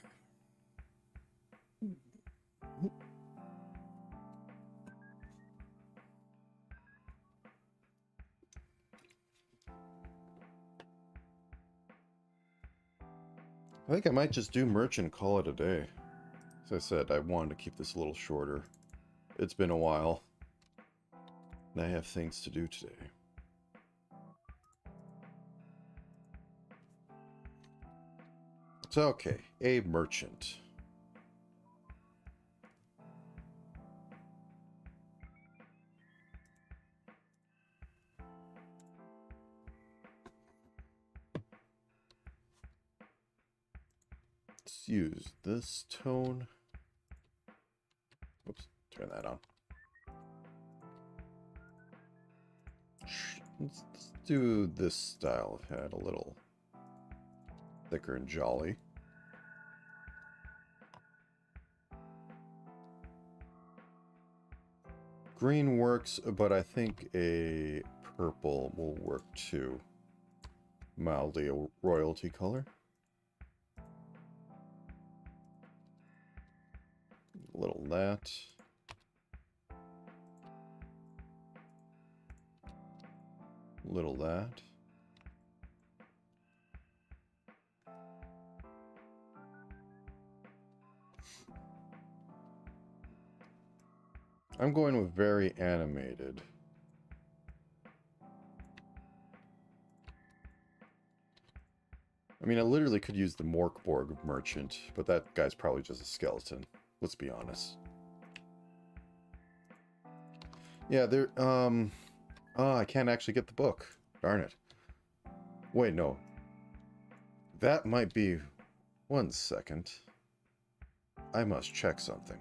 I think I might just do merchant and call it a day. As I said, I wanted to keep this a little shorter. It's been a while. And I have things to do today. It's okay. A merchant. Let's use this tone. Oops, turn that on. Let's do this style of head, a little thicker and jolly. Green works, but I think a purple will work too. Mildly a royalty color. A little of that. A little of that. I'm going with very animated. I mean, I literally could use the Morkborg merchant, but that guy's probably just a skeleton. Let's be honest. Yeah, there, oh, I can't actually get the book. Darn it. Wait, no. That might be... 1 second. I must check something.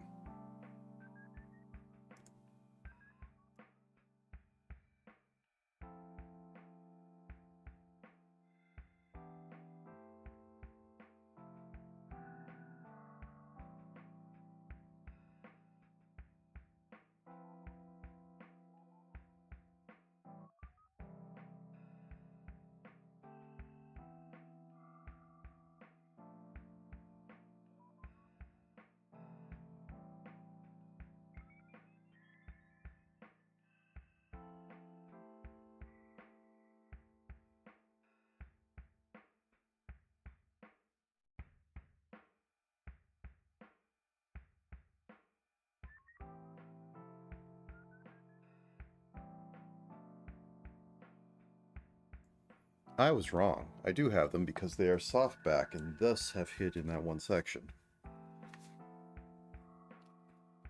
I was wrong. I do have them because they are softback and thus have hid in that one section.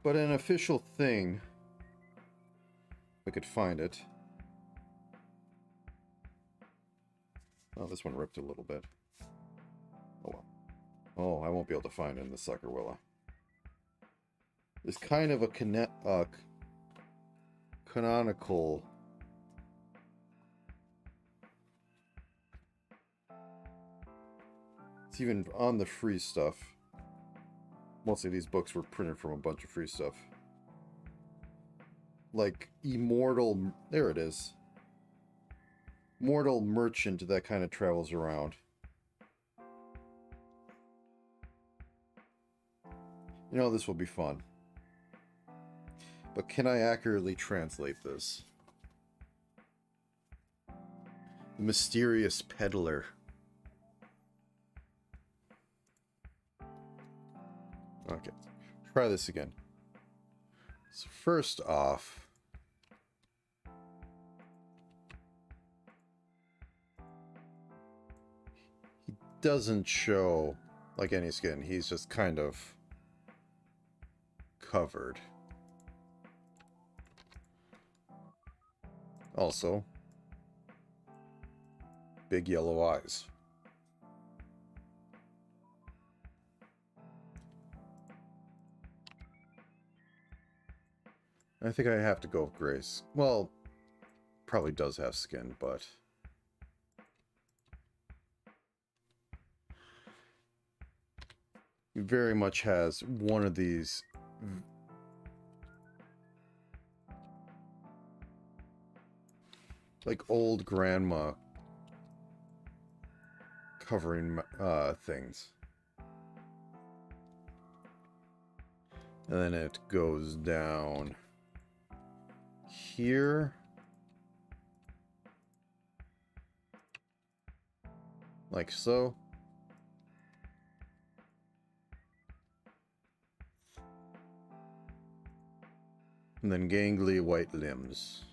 But an official thing, if I could find it. Oh, this one ripped a little bit. Oh well. Oh, I won't be able to find it in the sucker, will I? There's kind of a canonical... It's even on the free stuff. Mostly these books were printed from a bunch of free stuff. Like Immortal... There it is. Mortal Merchant that kind of travels around. You know, this will be fun. But can I accurately translate this? The Mysterious Peddler. Okay, try this again. So first off, he doesn't show like any skin. He's just kind of covered. Also, big yellow eyes. I think I have to go with Grace. Well, probably does have skin, but... he very much has one of these... like old grandma covering things. And then it goes down here. Like so. And then gangly white limbs.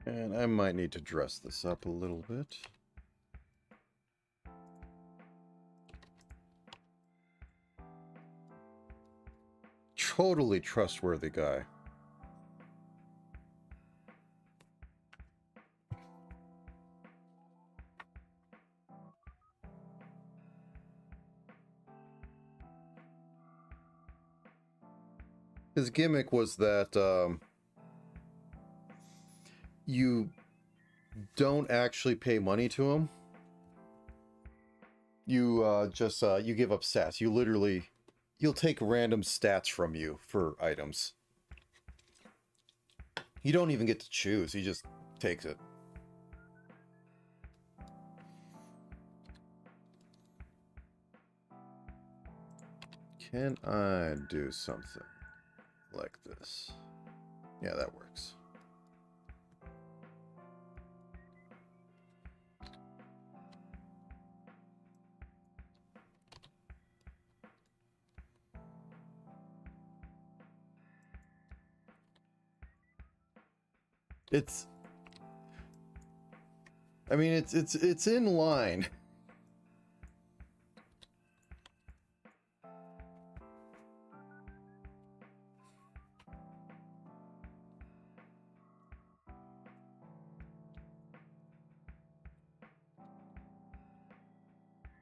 And I might need to dress this up a little bit. Totally trustworthy guy. His gimmick was that you don't actually pay money to him. You just you give up stats. You literally, he'll take random stats from you for items. You don't even get to choose. He just takes it. Can I do something like this? Yeah, that works. I mean, it's in line.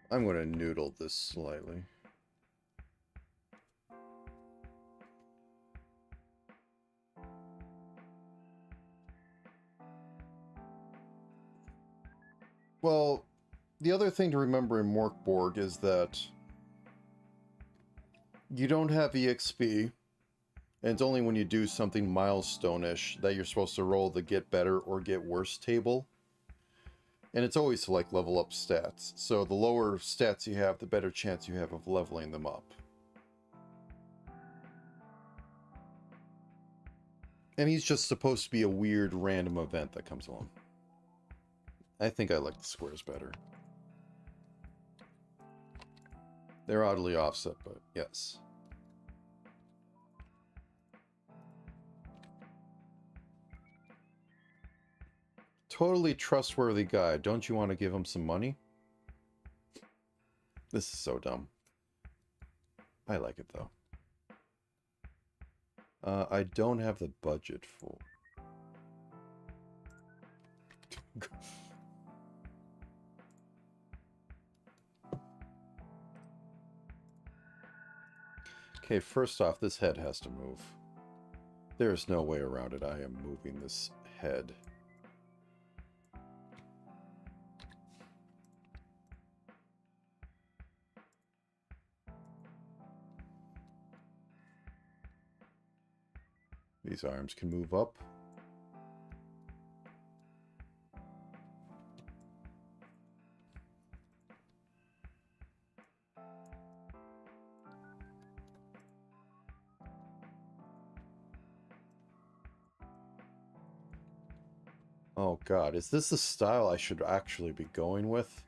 I'm going to noodle this slightly. Well, the other thing to remember in Morkborg is that you don't have EXP, and it's only when you do something milestone-ish that you're supposed to roll the get better or get worse table. And it's always to like level up stats. So the lower stats you have, the better chance you have of leveling them up. And he's just supposed to be a weird random event that comes along. I think I like the squares better. They're oddly offset, but yes. Totally trustworthy guy. Don't you want to give him some money? This is so dumb. I like it, though. I don't have the budget for... Okay, first off, this head has to move. There's no way around it. I am moving this head. These arms can move up. Oh god, is this the style I should actually be going with?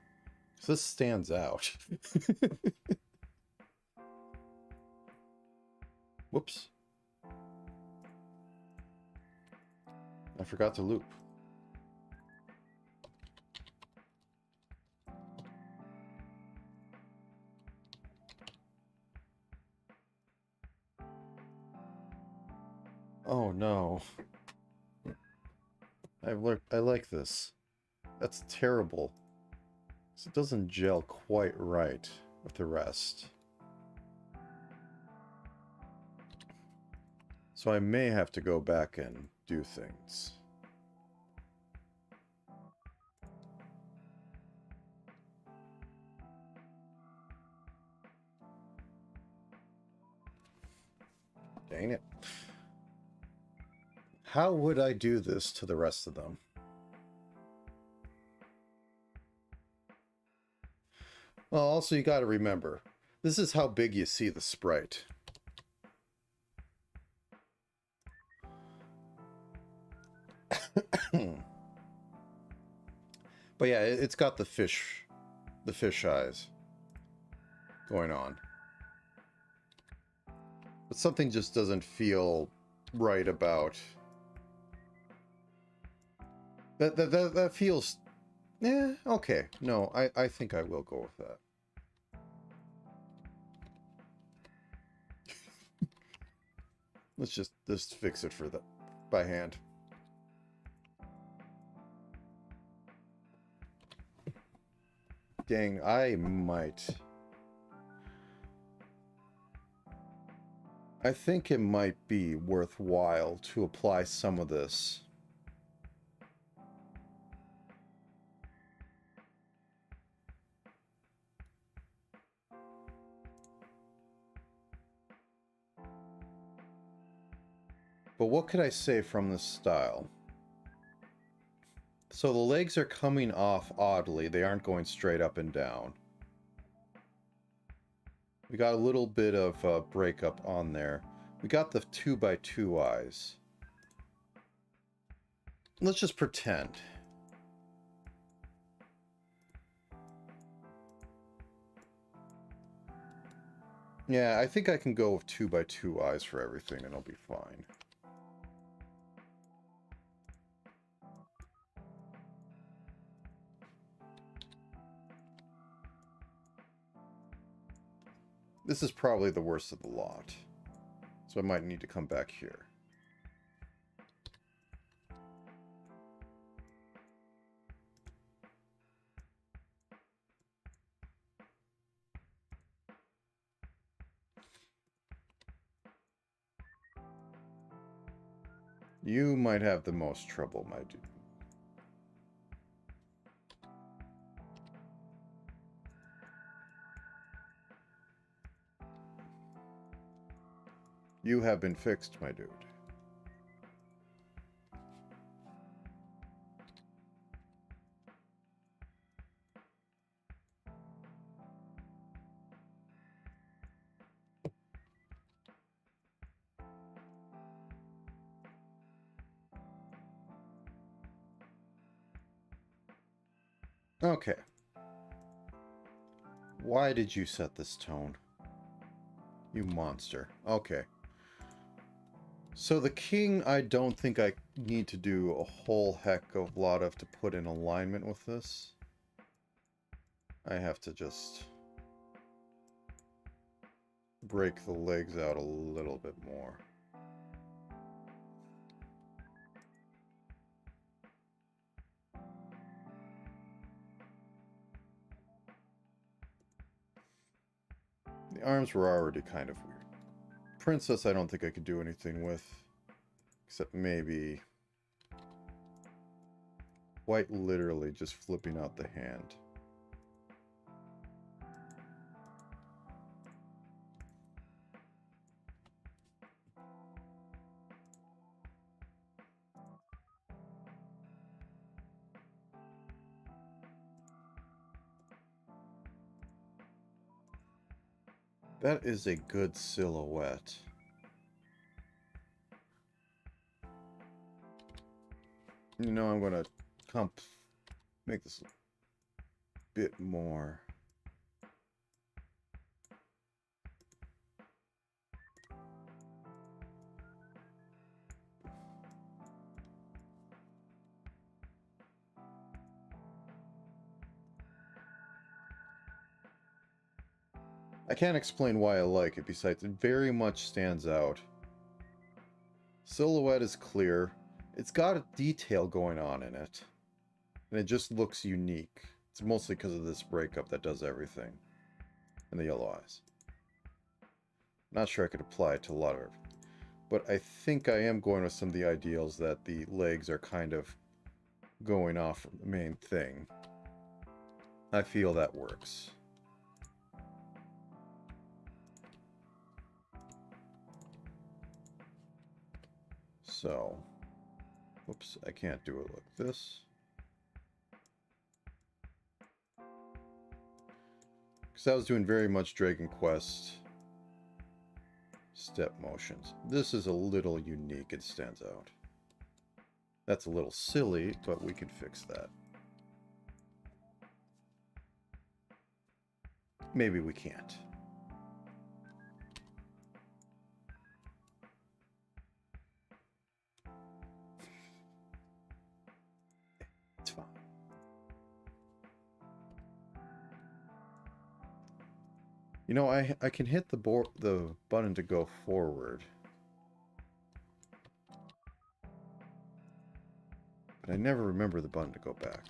'Cause this stands out. Whoops. I forgot to loop. Oh no. I like this. That's terrible. It doesn't gel quite right with the rest. So I may have to go back and do things. Dang it. How would I do this to the rest of them? Well, also you gotta remember, this is how big you see the sprite. But yeah, it's got the fish eyes going on. But something just doesn't feel right about... That feels... Eh, okay. No, I think I will go with that. Let's just fix it for by hand. Dang, I might... I think it might be worthwhile to apply some of this. But what could I say from this style? So the legs are coming off oddly. They aren't going straight up and down. We got a little bit of breakup on there. We got the 2x2 eyes. Let's just pretend. Yeah, I think I can go with 2x2 eyes for everything and it'll be fine. This is probably the worst of the lot. So I might need to come back here. You might have the most trouble, my dude. You have been fixed, my dude. Okay. Why did you set this tone? You monster. Okay. So the king, I don't think I need to do a whole heck of a lot of to put in alignment with this. I have to just break the legs out a little bit more. The arms were already kind of weird. Princess, I don't think I could do anything with. Except maybe quite literally just flipping out the hand. That is a good silhouette. You know, I'm gonna make this a bit more. I can't explain why I like it, besides it very much stands out. Silhouette is clear. It's got a detail going on in it. And it just looks unique. It's mostly because of this breakup that does everything. And the yellow eyes. Not sure I could apply it to a lot of it. But I think I am going with some of the ideals that the legs are kind of going off from the main thing. I feel that works. So, whoops, I can't do it like this. Because I was doing very much Dragon Quest step motions. This is a little unique, it stands out. That's a little silly, but we can fix that. Maybe we can't. It's fine. You know, I can hit the button to go forward. But I never remember the button to go back.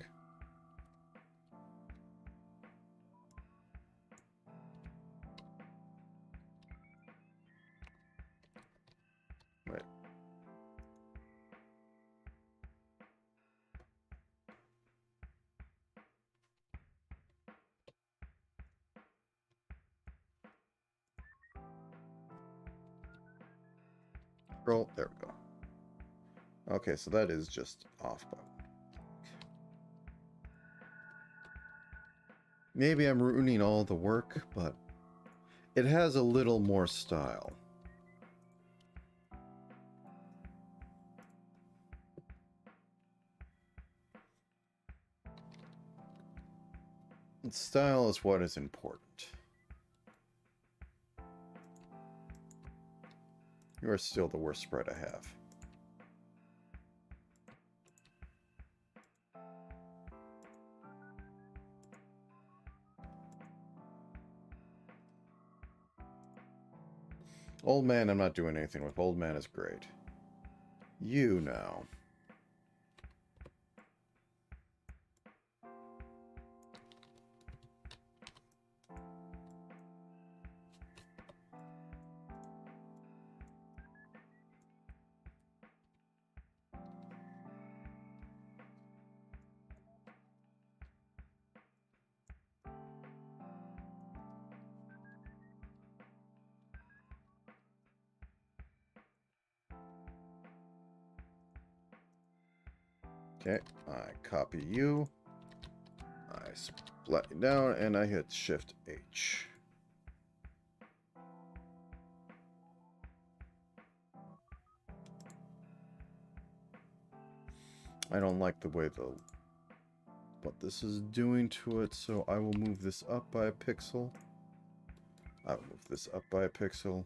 Scroll. There we go. Okay, so that is just off. Maybe I'm ruining all the work, but it has a little more style. And style is what is important. You are still the worst sprite I have. Old man I'm not doing anything with. Old man is great. You now. Okay, I copy you. I split you down, and I hit Shift H. I don't like the way what this is doing to it, so I will move this up by a pixel. I will move this up by a pixel.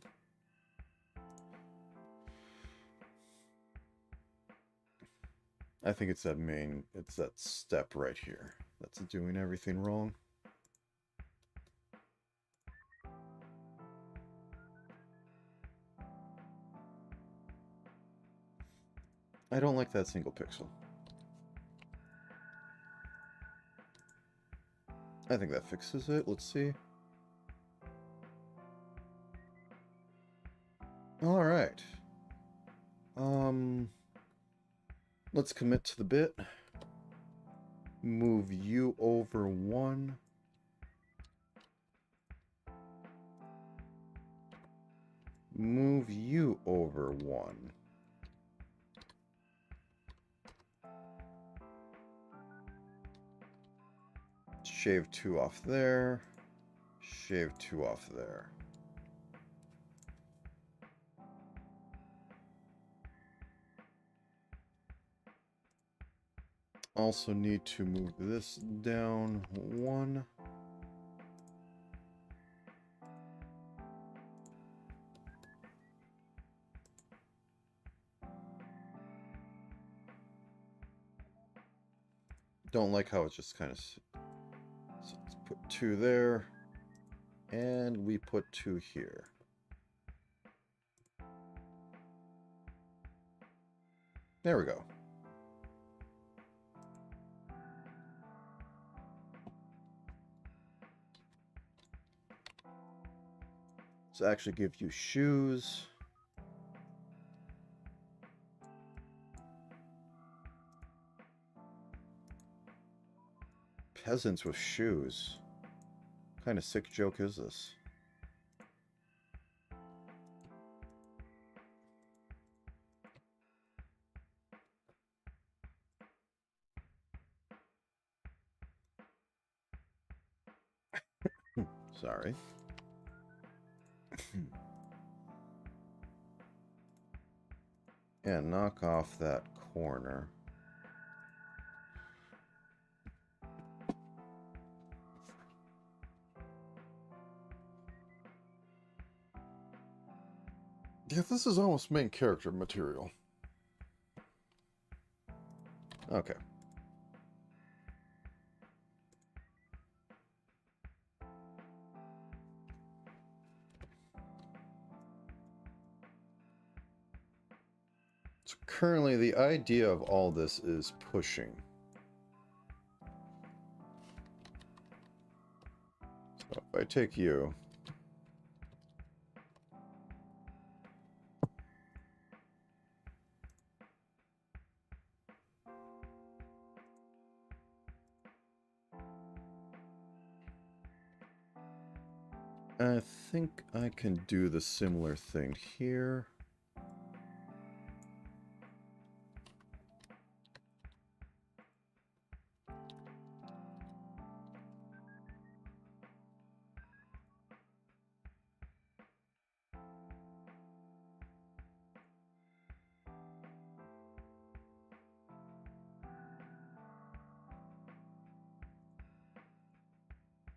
I think it's that step right here that's doing everything wrong. I don't like that single pixel. I think that fixes it. Let's see. All right. Let's commit to the bit. Move you over 1. Move you over 1. Shave 2 off there. Shave 2 off there. Also need to move this down 1. Don't like how it's just kind of... So let's put 2 there. And we put 2 here. There we go. Let's actually give you shoes. Peasants with shoes. What kind of sick joke is this? Sorry. And knock off that corner. Yeah, this is almost main character material. Okay. So currently the idea of all this is pushing. So if I take you... I think I can do the similar thing here.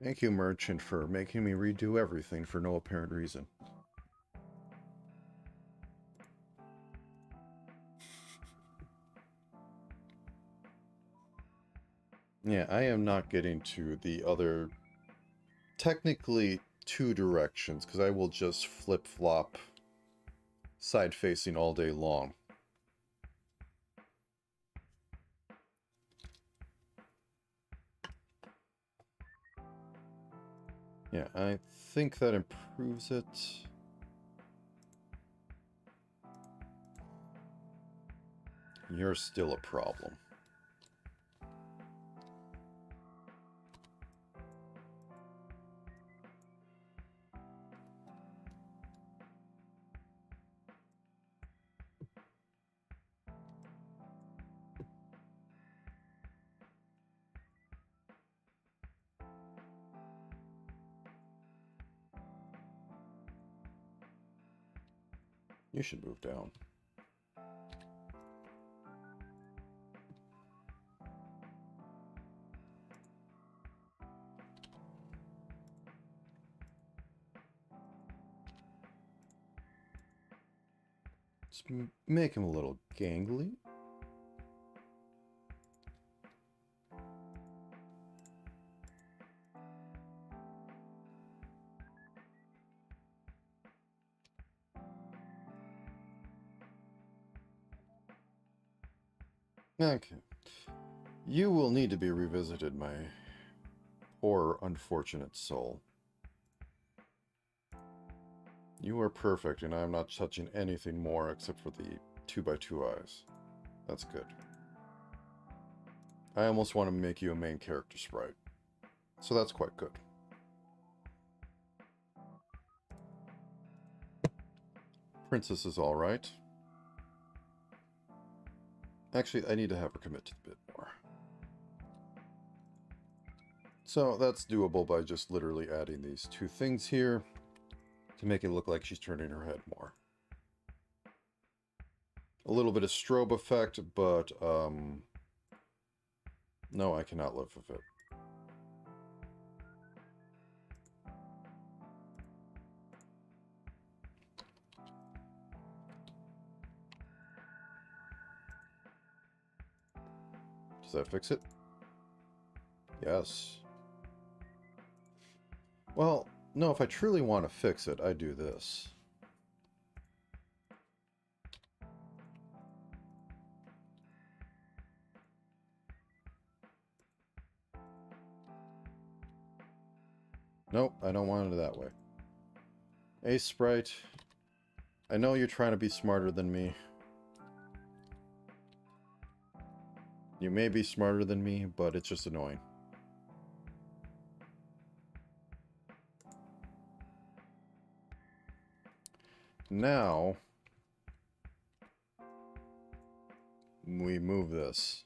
Thank you, merchant, for making me redo everything for no apparent reason. Yeah, I am not getting to the other, technically 2 directions, because I will just flip-flop side-facing all day long. Yeah, I think that improves it. You're still a problem. You should move down. Just make him a little gangly. Okay. You will need to be revisited, my poor, unfortunate soul. You are perfect, and I am not touching anything more except for the 2x2 eyes. That's good. I almost want to make you a main character sprite. So that's quite good. Princess is alright. Actually, I need to have her commit to the bit more. So that's doable by just literally adding these 2 things here to make it look like she's turning her head more. A little bit of strobe effect, but no, I cannot live with it. Does that fix it? Yes. Well, no, if I truly want to fix it, I do this. Nope, I don't want it that way. Hey, Sprite. I know you're trying to be smarter than me. You may be smarter than me, but it's just annoying. Now, we move this.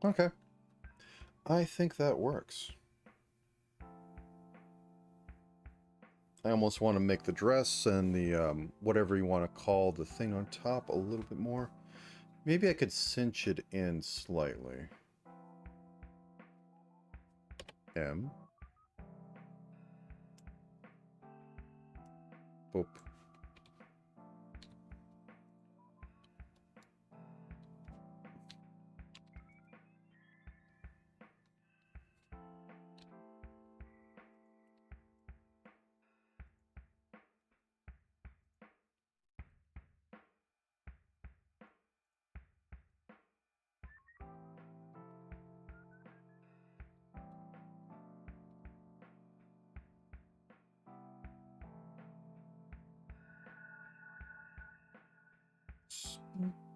Okay. I think that works. I almost want to make the dress and the, whatever you want to call the thing on top a little bit more. Maybe I could cinch it in slightly. M. Boop.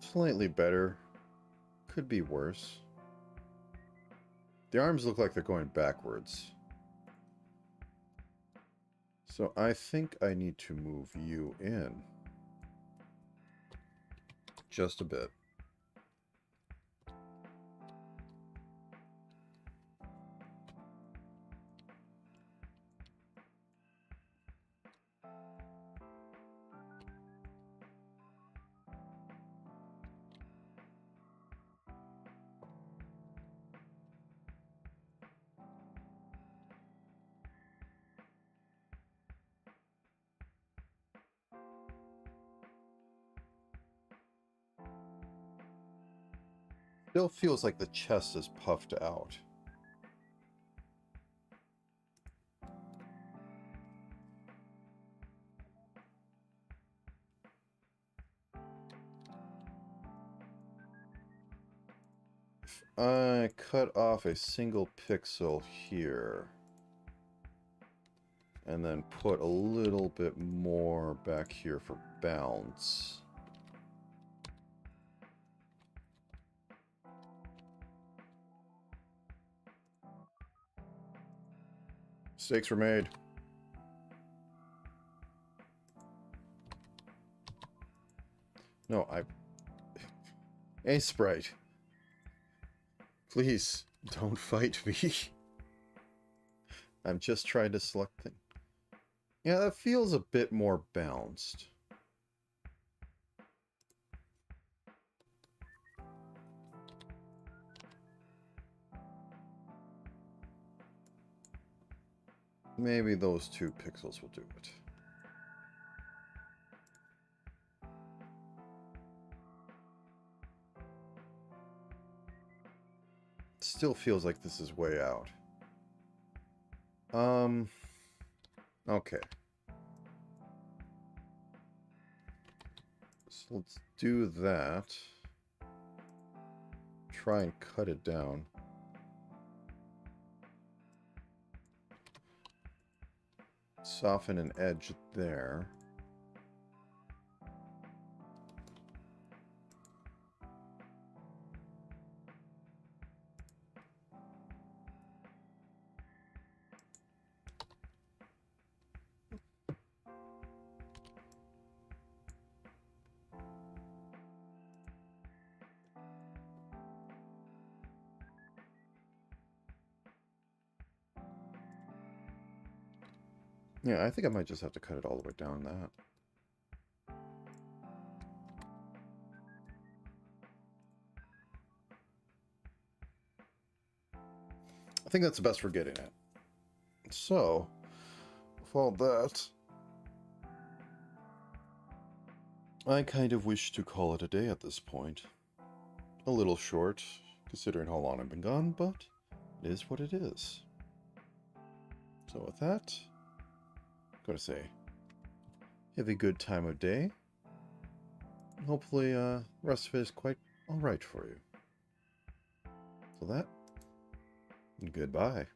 Slightly better. Could be worse. The arms look like they're going backwards. So I think I need to move you in. Just a bit. Still feels like the chest is puffed out. If I cut off a single pixel here, and then put a little bit more back here for bounce. Mistakes were made. No, Hey, Sprite. Please, don't fight me. I'm just trying to select things. Yeah, that feels a bit more balanced. Maybe those 2 pixels will do it. Still feels like this is way out. Okay. So let's do that. Try and cut it down. Soften an edge there. Yeah, I think I might just have to cut it all the way down that. I think that's the best we're getting at. So, with all that, I kind of wish to call it a day at this point. A little short, considering how long I've been gone, but it is what it is. So with that, I'm going to say, have a good time of day. Hopefully, the rest of it is quite alright for you. So that, goodbye.